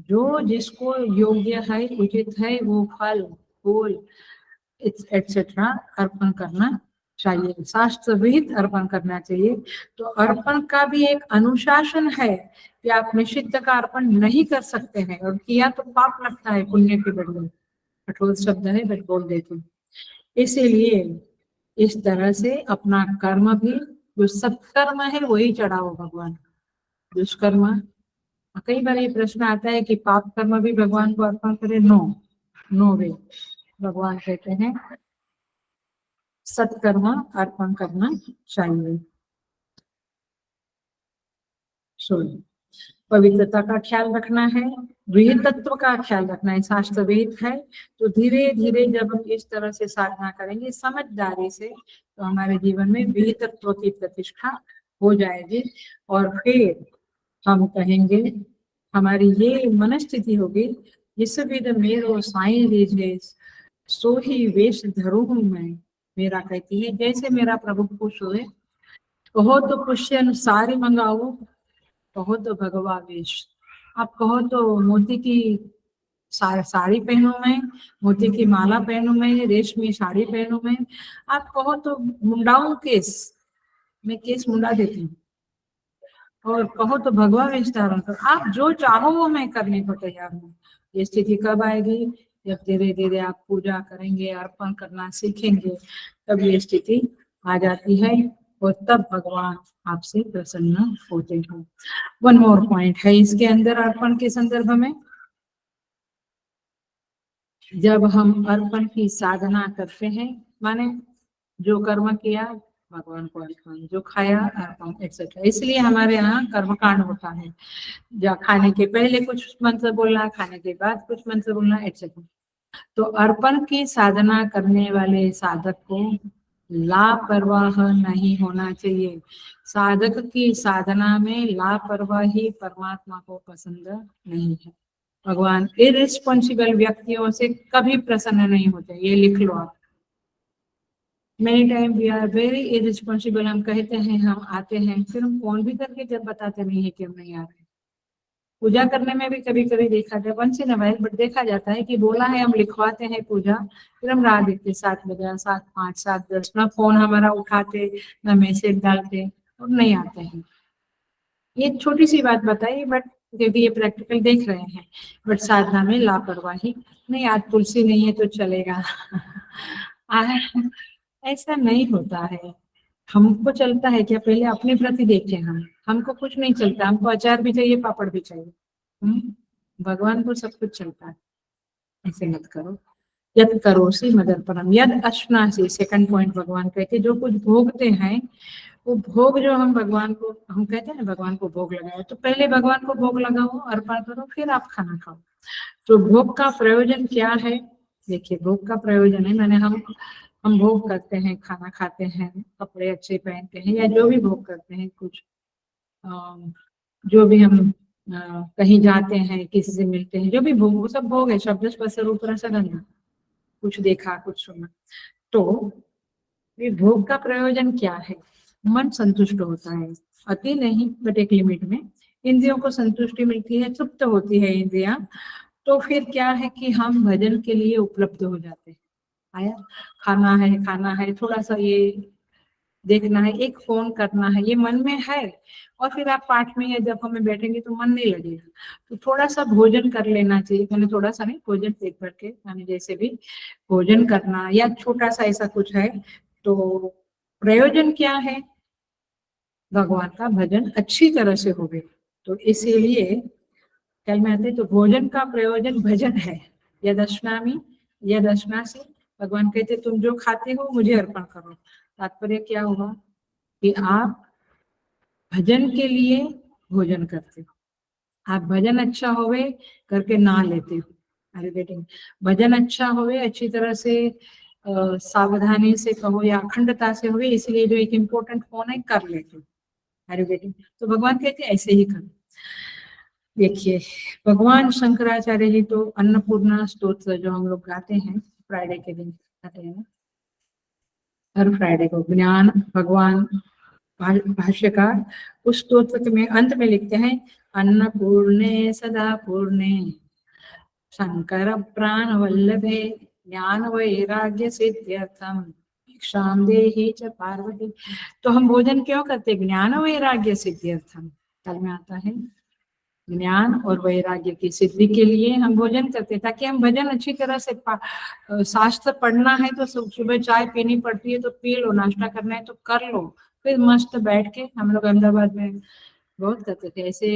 जो जिसको योग्य है, उचित है, वो फल फूल एक्सेट्रा अर्पण करना चाहिए, शास्त्र विहित अर्पण करना चाहिए। तो अर्पण का भी एक अनुशासन है कि आप निषिद्ध का अर्पण नहीं कर सकते हैं, और किया तो पाप लगता है पुण्य के बदले, कठोर शब्द है बट बोल देती हूँ। इसीलिए इस तरह से अपना कर्म भी, जो सत्कर्म है वही चढ़ाओ भगवान, दुष्कर्म। कई बार ये प्रश्न आता है कि पाप कर्म भी भगवान को अर्पण करे, नो, नो वे। भगवान कहते हैं सत्कर्म अर्पण करना चाहिए। पवित्रता का ख्याल रखना है, विहित तत्व का ख्याल रखना है, शास्त्र विहित है। तो धीरे धीरे जब हम इस तरह से साधना करेंगे समझदारी से, तो हमारे जीवन में विहित तत्व की प्रतिष्ठा हो जाएगी, और फिर हम कहेंगे, हमारी ये मनस्थिति होगी, जिस विध मेरो साईं रीझे सो ही वेश धरू हूं मैं। मेरा कहती है जैसे मेरा प्रभु खुश हुए, कहो तो पुष्य अनुसार ही मंगाओ, कहो तो भगवा वेश, आप कहो तो मोती की साड़ी पहनूं मैं, मोती की माला पहनूं मैं, रेशमी साड़ी पहनूं मैं, आप कहो तो मुंडाऊं केस, मैं केस मुंडा देती हूँ, और कहो तो भगवा वेश धारण कर, आप जो चाहो वो मैं करने को तैयार हूँ। ये स्थिति कब आएगी? जब धीरे धीरे आप पूजा करेंगे, अर्पण करना सीखेंगे, तब ये स्थिति आ जाती है, और तब भगवान आपसे प्रसन्न होते हैं। वन मोर पॉइंट है इसके अंदर अर्पण के संदर्भ में, जब हम अर्पण की साधना करते हैं, माने जो कर्म किया भगवान को अर्पण, जो खाया अर्पण एक्सेट्रा। इसलिए हमारे यहाँ कर्मकांड होता है, या खाने के पहले कुछ मंत्र बोलना, खाने के बाद कुछ मंत्र बोलना एक्सेट्रा। तो अर्पण की साधना करने वाले साधक को लापरवाह नहीं होना चाहिए। साधक की साधना में लापरवाही परमात्मा को पसंद नहीं है। भगवान इररिस्पॉन्सिबल व्यक्तियों से कभी प्रसन्न नहीं होते, ये लिख लो आप। Many time we are very irresponsible, हम कहते हैं हम आते हैं, फिर हम फोन भी करके जब बताते नहीं है कि हम नहीं आ रहे। पूजा करने में भी कभी कभी देखा जाए, once in a while, but देखा जाता है कि बोला है, हम लिखवाते हैं पूजा, फिर हम राह देखते 7 बजे, 7:05, 7:10, ना फोन हमारा उठाते, ना मैसेज डालते, और नहीं आते हैं। ये छोटी सी बात बताई, बट क्योंकि ये प्रैक्टिकल देख रहे हैं, बट साधना में लापरवाही नहीं। आज तुलसी नहीं है तो चलेगा ऐसा नहीं होता है। हमको चलता है क्या, पहले अपने प्रति देखें। हमको कुछ नहीं चलता, हमको अचार भी चाहिए, पापड़ भी चाहिए। भगवान को सब कुछ चलता है, ऐसे मत करो। यद करोसी मदर परम यद अश्नासी, सेकंड पॉइंट भगवान कहते जो कुछ भोगते हैं, वो भोग जो हम भगवान को, हम कहते हैं भगवान को भोग लगाओ, तो पहले भगवान को भोग लगाओ, अर्पण करो, फिर आप खाना खाओ। तो भोग का प्रयोजन क्या है? देखिए, भोग का प्रयोजन है, मैंने हम भोग करते हैं, खाना खाते हैं, कपड़े अच्छे पहनते हैं, या जो भी भोग करते हैं, कुछ जो भी हम कहीं जाते हैं, किसी से मिलते हैं, जो भी भोग, वो सब भोग है। शब्द स्पर्श रूप रस गंध, कुछ देखा, कुछ सुना। तो ये भोग का प्रयोजन क्या है? मन संतुष्ट होता है, अति नहीं बट एक लिमिट में। इंद्रियों को संतुष्टि मिलती है, तृप्त होती है इंद्रियां। तो फिर क्या है कि हम भजन के लिए उपलब्ध हो जाते हैं। आया, खाना है, थोड़ा सा ये देखना है, एक फोन करना है, ये मन में है, और फिर आप पाठ में या जब हमें बैठेंगे तो मन नहीं लगेगा। तो थोड़ा सा भोजन कर लेना चाहिए, मैंने थोड़ा सा नहीं, भोजन पेट भर के, मैंने जैसे भी भोजन करना, या छोटा सा ऐसा कुछ है। तो प्रयोजन क्या है? भगवान का भजन अच्छी तरह से हो गया। तो इसीलिए कल में आते, तो भोजन का प्रयोजन भजन है। यद अश्नामी यद अश्नासी, भगवान कहते तुम जो खाते हो मुझे अर्पण करो। तात्पर्य क्या हुआ कि आप भजन के लिए भोजन करते हो, आप भजन अच्छा होवे करके ना लेते हो। अरे बेटे, भजन अच्छा होवे, अच्छी तरह से सावधानी से कहो या अखंडता से होवे, इसलिए जो एक इम्पोर्टेंट फोन है कर लेते हो। अरे बेटे, तो भगवान कहते ऐसे ही करो। देखिए, भगवान शंकराचार्य जी तो अन्नपूर्णा स्तोत्र जो हम लोग गाते हैं फ्राइडे के दिन गाते हैं, हर फ्राइडे को ज्ञान भगवान भाष्यकार उस स्तोत्र में अंत में लिखते हैं, अन्नपूर्णे सदा पूर्णे शंकर प्राण वल्लभे ज्ञान वैराग्य सिद्ध्यर्थम भिक्षाम देहि च पार्वती। तो हम भोजन क्यों करते? ज्ञान वैराग्य सिद्ध्यर्थम, कल में आता है, ज्ञान और वैराग्य की सिद्धि के लिए हम भोजन करते हैं, ताकि हम भजन अच्छी तरह से शास्त्र पढ़ना है तो सुबह चाय पीनी पड़ती है तो पी लो, नाश्ता करना है तो कर लो, फिर मस्त बैठ के। हम लोग अहमदाबाद में बहुत करते थे ऐसे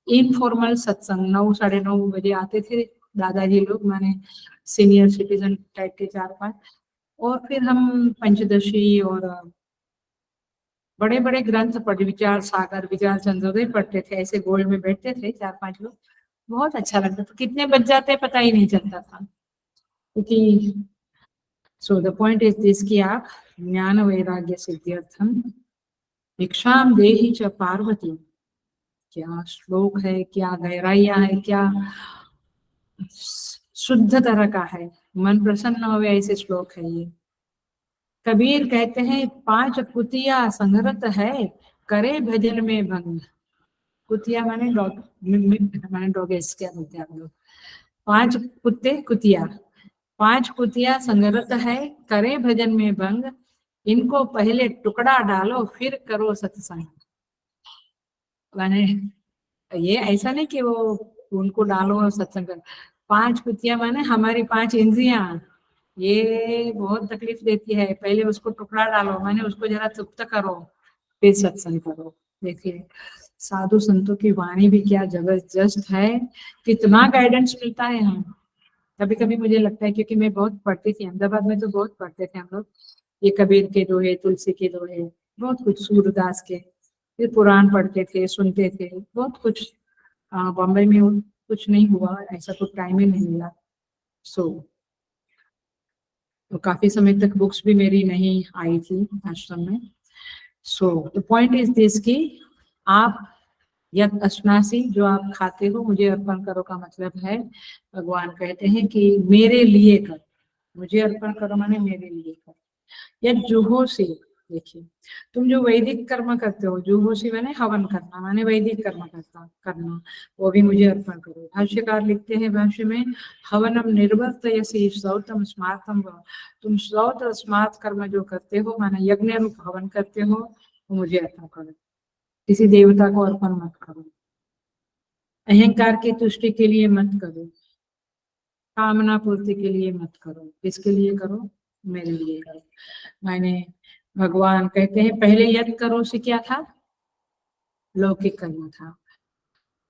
इनफॉर्मल सत्संग, 9, 9:30 बजे आते थे दादाजी लोग, माने सीनियर सिटीजन टाइप के 4-5, और फिर हम पंचदशी और बड़े बड़े ग्रंथ पढ़, विचार सागर, विचार चंद्रोदय पढ़ते थे, ऐसे गोल में बैठते थे 4-5 लोग, बहुत अच्छा लगता था। कितने बज जाते पता ही नहीं चलता था, क्योंकि so the point is this कि आप ज्ञान वैराग्य सिद्ध्यर्थम भिक्षाम देहि च पार्वती। क्या श्लोक है, क्या गहराइया है, क्या शुद्ध तरह का है, मन प्रसन्न हो ऐसे श्लोक है ये। कबीर कहते हैं 5 कुतिया संगरत है, करे भजन में भंग। कुतिया माने डॉग, माने डॉगेस, क्या बोलते हैं आप लोग? 5 कुत्ते कुतिया, 5 कुतिया संगरत है, करे भजन में भंग, इनको पहले टुकड़ा डालो फिर करो सत्संग। माने ये ऐसा नहीं कि वो उनको डालो और सत्संग करो। 5 कुतिया माने हमारी 5 इंद्रियां, ये बहुत तकलीफ देती है, पहले उसको टुकड़ा डालो, माने उसको जरा तृप्त करो, फिर सत्संग करो। देखिए, साधु संतों की वाणी भी क्या जबरदस्त है, कितना गाइडेंस मिलता है। हम कभी कभी मुझे लगता है, क्योंकि मैं बहुत पढ़ती थी अहमदाबाद में, तो बहुत पढ़ते थे हम लोग ये कबीर के दोहे, तुलसी के दोहे, बहुत कुछ, सूरदास के, फिर पुराण पढ़ते थे, सुनते थे, बहुत कुछ। बॉम्बे में कुछ नहीं हुआ ऐसा, तो टाइम ही नहीं मिला। सो तो काफी समय तक बुक्स भी मेरी नहीं आई थी आश्रम में। So the point is this कि आप यद अश्नासी जो आप खाते हो मुझे अर्पण करो का मतलब है भगवान कहते हैं कि मेरे लिए कर, मुझे अर्पण करो माने मेरे लिए कर। या जुहोसी, देखिए तुम जो वैदिक कर्म करते हो, जुहोसी माने हवन करना, माने वैदिक कर्म करना, वो भी मुझे अर्पण करो। भाष्यकार लिखते हैं भाष्य में, हवनम निर्वर्तयसि श्रौतम स्मार्तम व, तुम श्रौत स्मार्त कर्म जो करते हो माने यज्ञ रूप हवन करते हो वो मुझे अर्पण करो, किसी देवता को अर्पण मत करो। अहंकार की तुष्टि के लिए मत करो, कामना पूर्ति के लिए मत करो, किसके लिए करो, मेरे लिए करो। माने भगवान कहते हैं पहले यज्ञ करो से क्या था, लौकिक कर्म था,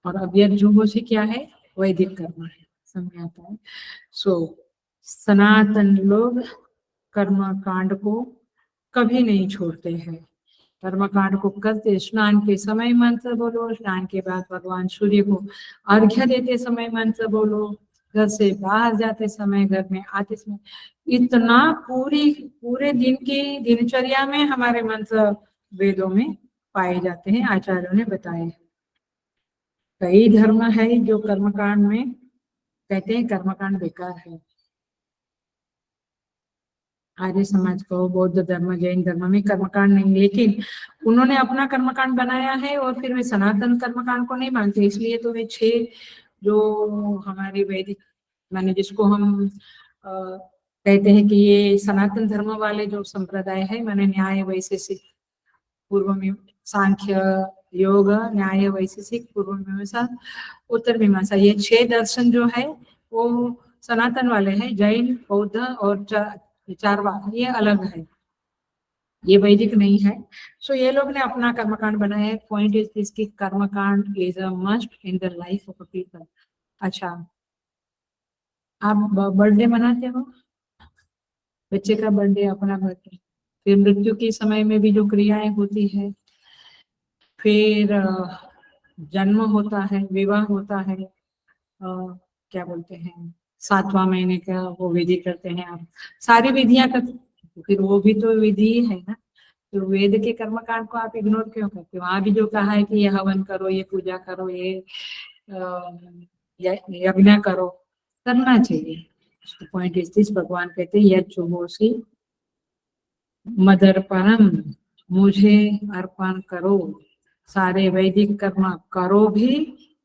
और अब यज्ञ जुहो से क्या है, वैदिक कर्म है। समझ आता है। सो सनातन लोग कर्म कांड को कभी नहीं छोड़ते हैं, कर्म कांड को करते, स्नान के समय मंत्र बोलो, स्नान के बाद भगवान सूर्य को अर्घ्य देते समय मंत्र बोलो, घर से बाहर जाते समय, घर में आते समय, इतना पूरे दिन की दिनचर्या में हमारे मंत्र वेदों में पाए जाते हैं, आचार्यों ने बताए। कई धर्म है जो कर्मकांड में कहते हैं कर्मकांड बेकार है, आर्य समाज को, बौद्ध धर्म, जैन धर्म में कर्मकांड नहीं, लेकिन उन्होंने अपना कर्मकांड बनाया है और फिर वे सनातन कर्मकांड को नहीं मानते, इसलिए तो वे 6 जो हमारे वैदिक माने जिसको हम कहते हैं कि ये सनातन धर्म वाले जो संप्रदाय है, माने न्याय वैशेषिक पूर्व में, सांख्य योग न्याय वैशेषिक पूर्व मीमांसा उत्तर मीमांसा, ये 6 दर्शन जो है वो सनातन वाले हैं। जैन, बौद्ध और चारवाक ये अलग है, ये वैदिक नहीं है। सो ये लोग ने अपना कर्मकांड बनाया है। पॉइंट इज दिस कि कर्मकांड is a must in the life of a people. अच्छा, आप बर्थडे मनाते हो, बच्चे का बर्थडे, अपना बर्थडे, फिर मृत्यु के समय में भी जो क्रियाएं होती है, फिर जन्म होता है, विवाह होता है, क्या बोलते हैं 7वां महीने का वो विधि करते हैं आप, सारी विधियां करते, फिर वो भी तो विधि है ना। तो वेद के कर्मकांड को आप इग्नोर क्यों करते हो? वहां भी जो कहा है कि ये हवन करो, ये पूजा करो, ये यज्ञ करो, करना चाहिए। पॉइंट इज दिस, भगवान कहते हैं यज्ञ मदर्पणम, मुझे अर्पण करो, सारे वैदिक कर्म करो भी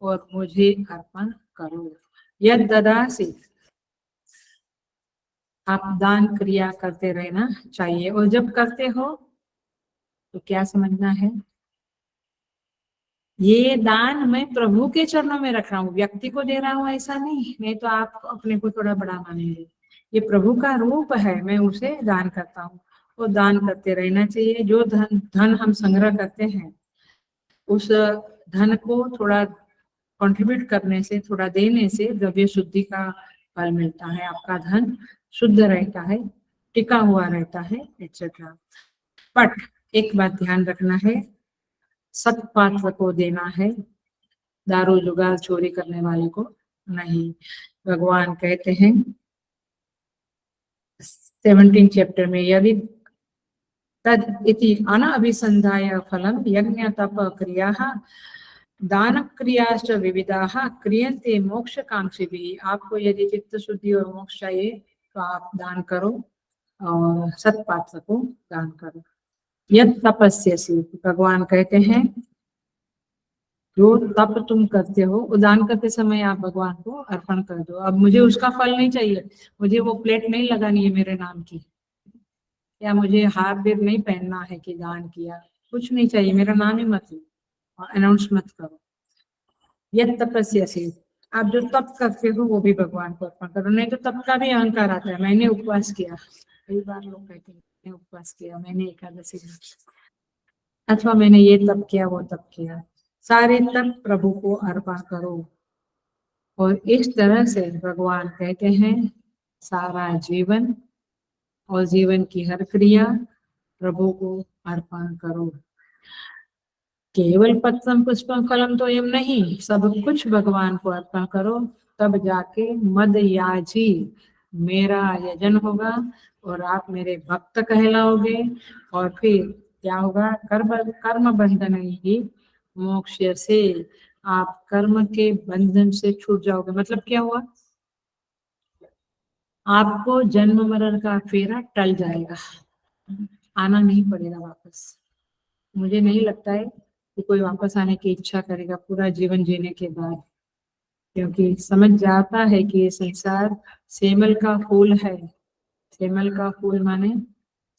और मुझे अर्पण करो। यद ददासी, आप दान क्रिया करते रहना चाहिए, और जब करते हो तो क्या समझना है, ये दान मैं प्रभु के चरणों में रख रहा हूँ, व्यक्ति को दे रहा हूँ ऐसा नहीं तो आप अपने को थोड़ा बड़ा मानेंगे। ये प्रभु का रूप है, मैं उसे दान करता हूँ, और दान करते रहना चाहिए। जो धन हम संग्रह करते हैं, उस धन को थोड़ा कंट्रीब्यूट करने से, थोड़ा देने से द्रव्य शुद्धि का फल मिलता है, आपका धन शुद्ध रहता है, टिका हुआ रहता है, एक्सेट्रा। बट एक बात ध्यान रखना है, सत्पात्र को देना है, दारू जुगार चोरी करने वाले को नहीं। भगवान कहते हैं 17 चैप्टर में, यदि तद इति अनाभिसंधाय फलम यज्ञ तप क्रियाः दान क्रियाश्च विविधाः क्रियन्ते मोक्ष कांक्षी भी। आपको यदि चित्त शुद्धि और मोक्ष चाहिए तो आप दान करो और सत्पात्र को दान करो। यद तपस्यसि, भगवान कहते हैं जो तप तुम करते हो, वो दान करते समय आप भगवान को अर्पण कर दो। अब मुझे उसका फल नहीं चाहिए, मुझे वो प्लेट नहीं लगानी है मेरे नाम की, या मुझे हार बीर नहीं पहनना है कि दान किया, कुछ नहीं चाहिए, मेरा नाम ही मत लो, अनाउंस मत करो। यद तपस्यसि, आप जो तप करते हो वो भी भगवान को अर्पण करो। नहीं तो तप का भी अहंकार आता है, मैंने उपवास किया, कई बार लोग कहते हैं मैंने उपवास किया, मैंने एकादशी, अथवा मैंने ये तप किया, वो तप किया। सारे तप प्रभु को अर्पण करो, और इस तरह से भगवान कहते हैं सारा जीवन और जीवन की हर क्रिया प्रभु को अर्पण करो। केवल पत्रम पुष्पम फलम तो एम नहीं, सब कुछ भगवान को अर्पण करो, तब जाके मदयाजी मेरा यजन होगा और आप मेरे भक्त कहलाओगे, और फिर क्या होगा, कर्म कर्म बंधन ही मोक्ष से, आप कर्म के बंधन से छूट जाओगे। मतलब क्या हुआ, आपको जन्म मरण का फेरा टल जाएगा, आना नहीं पड़ेगा वापस। मुझे नहीं लगता है कि कोई वापस आने की इच्छा करेगा पूरा जीवन जीने के बाद, क्योंकि समझ जाता है कि ये संसार सेमल का फूल है। सेमल का फूल माने,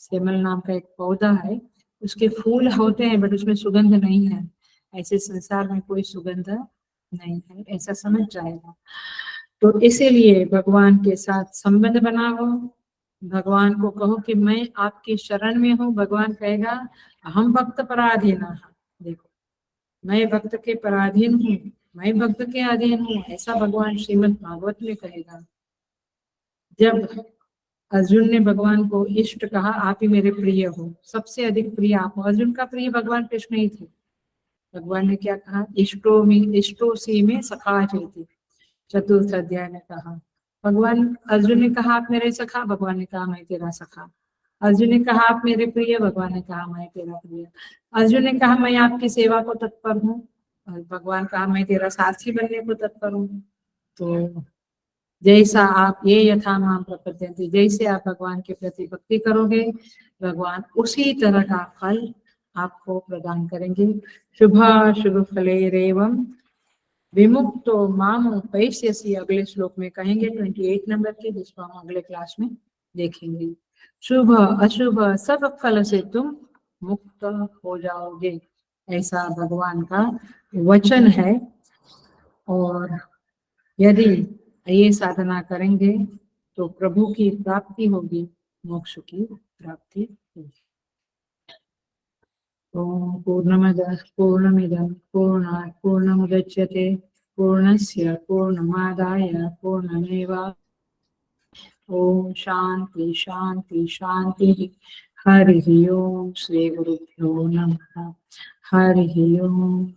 सेमल नाम का एक पौधा है, उसके फूल होते हैं बट उसमें सुगंध नहीं है। ऐसे संसार में कोई सुगंध नहीं है, ऐसा समझ जाएगा। तो इसीलिए भगवान के साथ संबंध बनाओ, भगवान को कहो कि मैं आपकी शरण में हूँ। भगवान कहेगा हम भक्त पराधीन। देखो, मैं भक्त के पराधीन हूँ, मैं भक्त के अधीन हूँ, ऐसा भगवान श्रीमद् भागवत में कहेगा। जब अर्जुन ने भगवान को इष्ट कहा, आप ही मेरे प्रिय हो, सबसे अधिक प्रिय आप हो। अर्जुन का प्रिय भगवान कृष्ण ही थे। भगवान ने क्या कहा, इष्टो सी में सखा चेती, चतुर्थ अध्याय में कहा। भगवान, अर्जुन ने कहा आप मेरे सखा, भगवान ने कहा मैं तेरा सखा। अर्जुन ने कहा आप मेरे प्रिय, भगवान ने कहा मैं तेरा प्रिय। अर्जुन ने कहा मैं आपकी सेवा को तत्पर हूँ, और भगवान कहा मैं तेरा सारथी बनने को तत्पर हूँ। तो जैसा आप ये यथा माम प्रपद्यन्ते, जैसे आप भगवान के प्रति भक्ति करोगे, भगवान उसी तरह का फल आपको प्रदान करेंगे। शुभ फलेरेवं विमुक्तो माम पैस्यसि, अगले श्लोक में कहेंगे 28 नंबर के, जिसको हम अगले क्लास में देखेंगे। शुभ अशुभ सब फल से तुम मुक्त हो जाओगे, ऐसा भगवान का वचन है। और यदि ये साधना करेंगे तो प्रभु की प्राप्ति होगी, मोक्ष की प्राप्ति होगी। ओम पूर्णमदः पूर्णमिदं पूर्णात् पूर्णमुदच्यते पूर्णस्य पूर्णमादाय पूर्णमेवावशिष्यते। ओम शांति शांति शांति। हरि ओम। श्री गुरुभ्यो नमः। हरि ओम।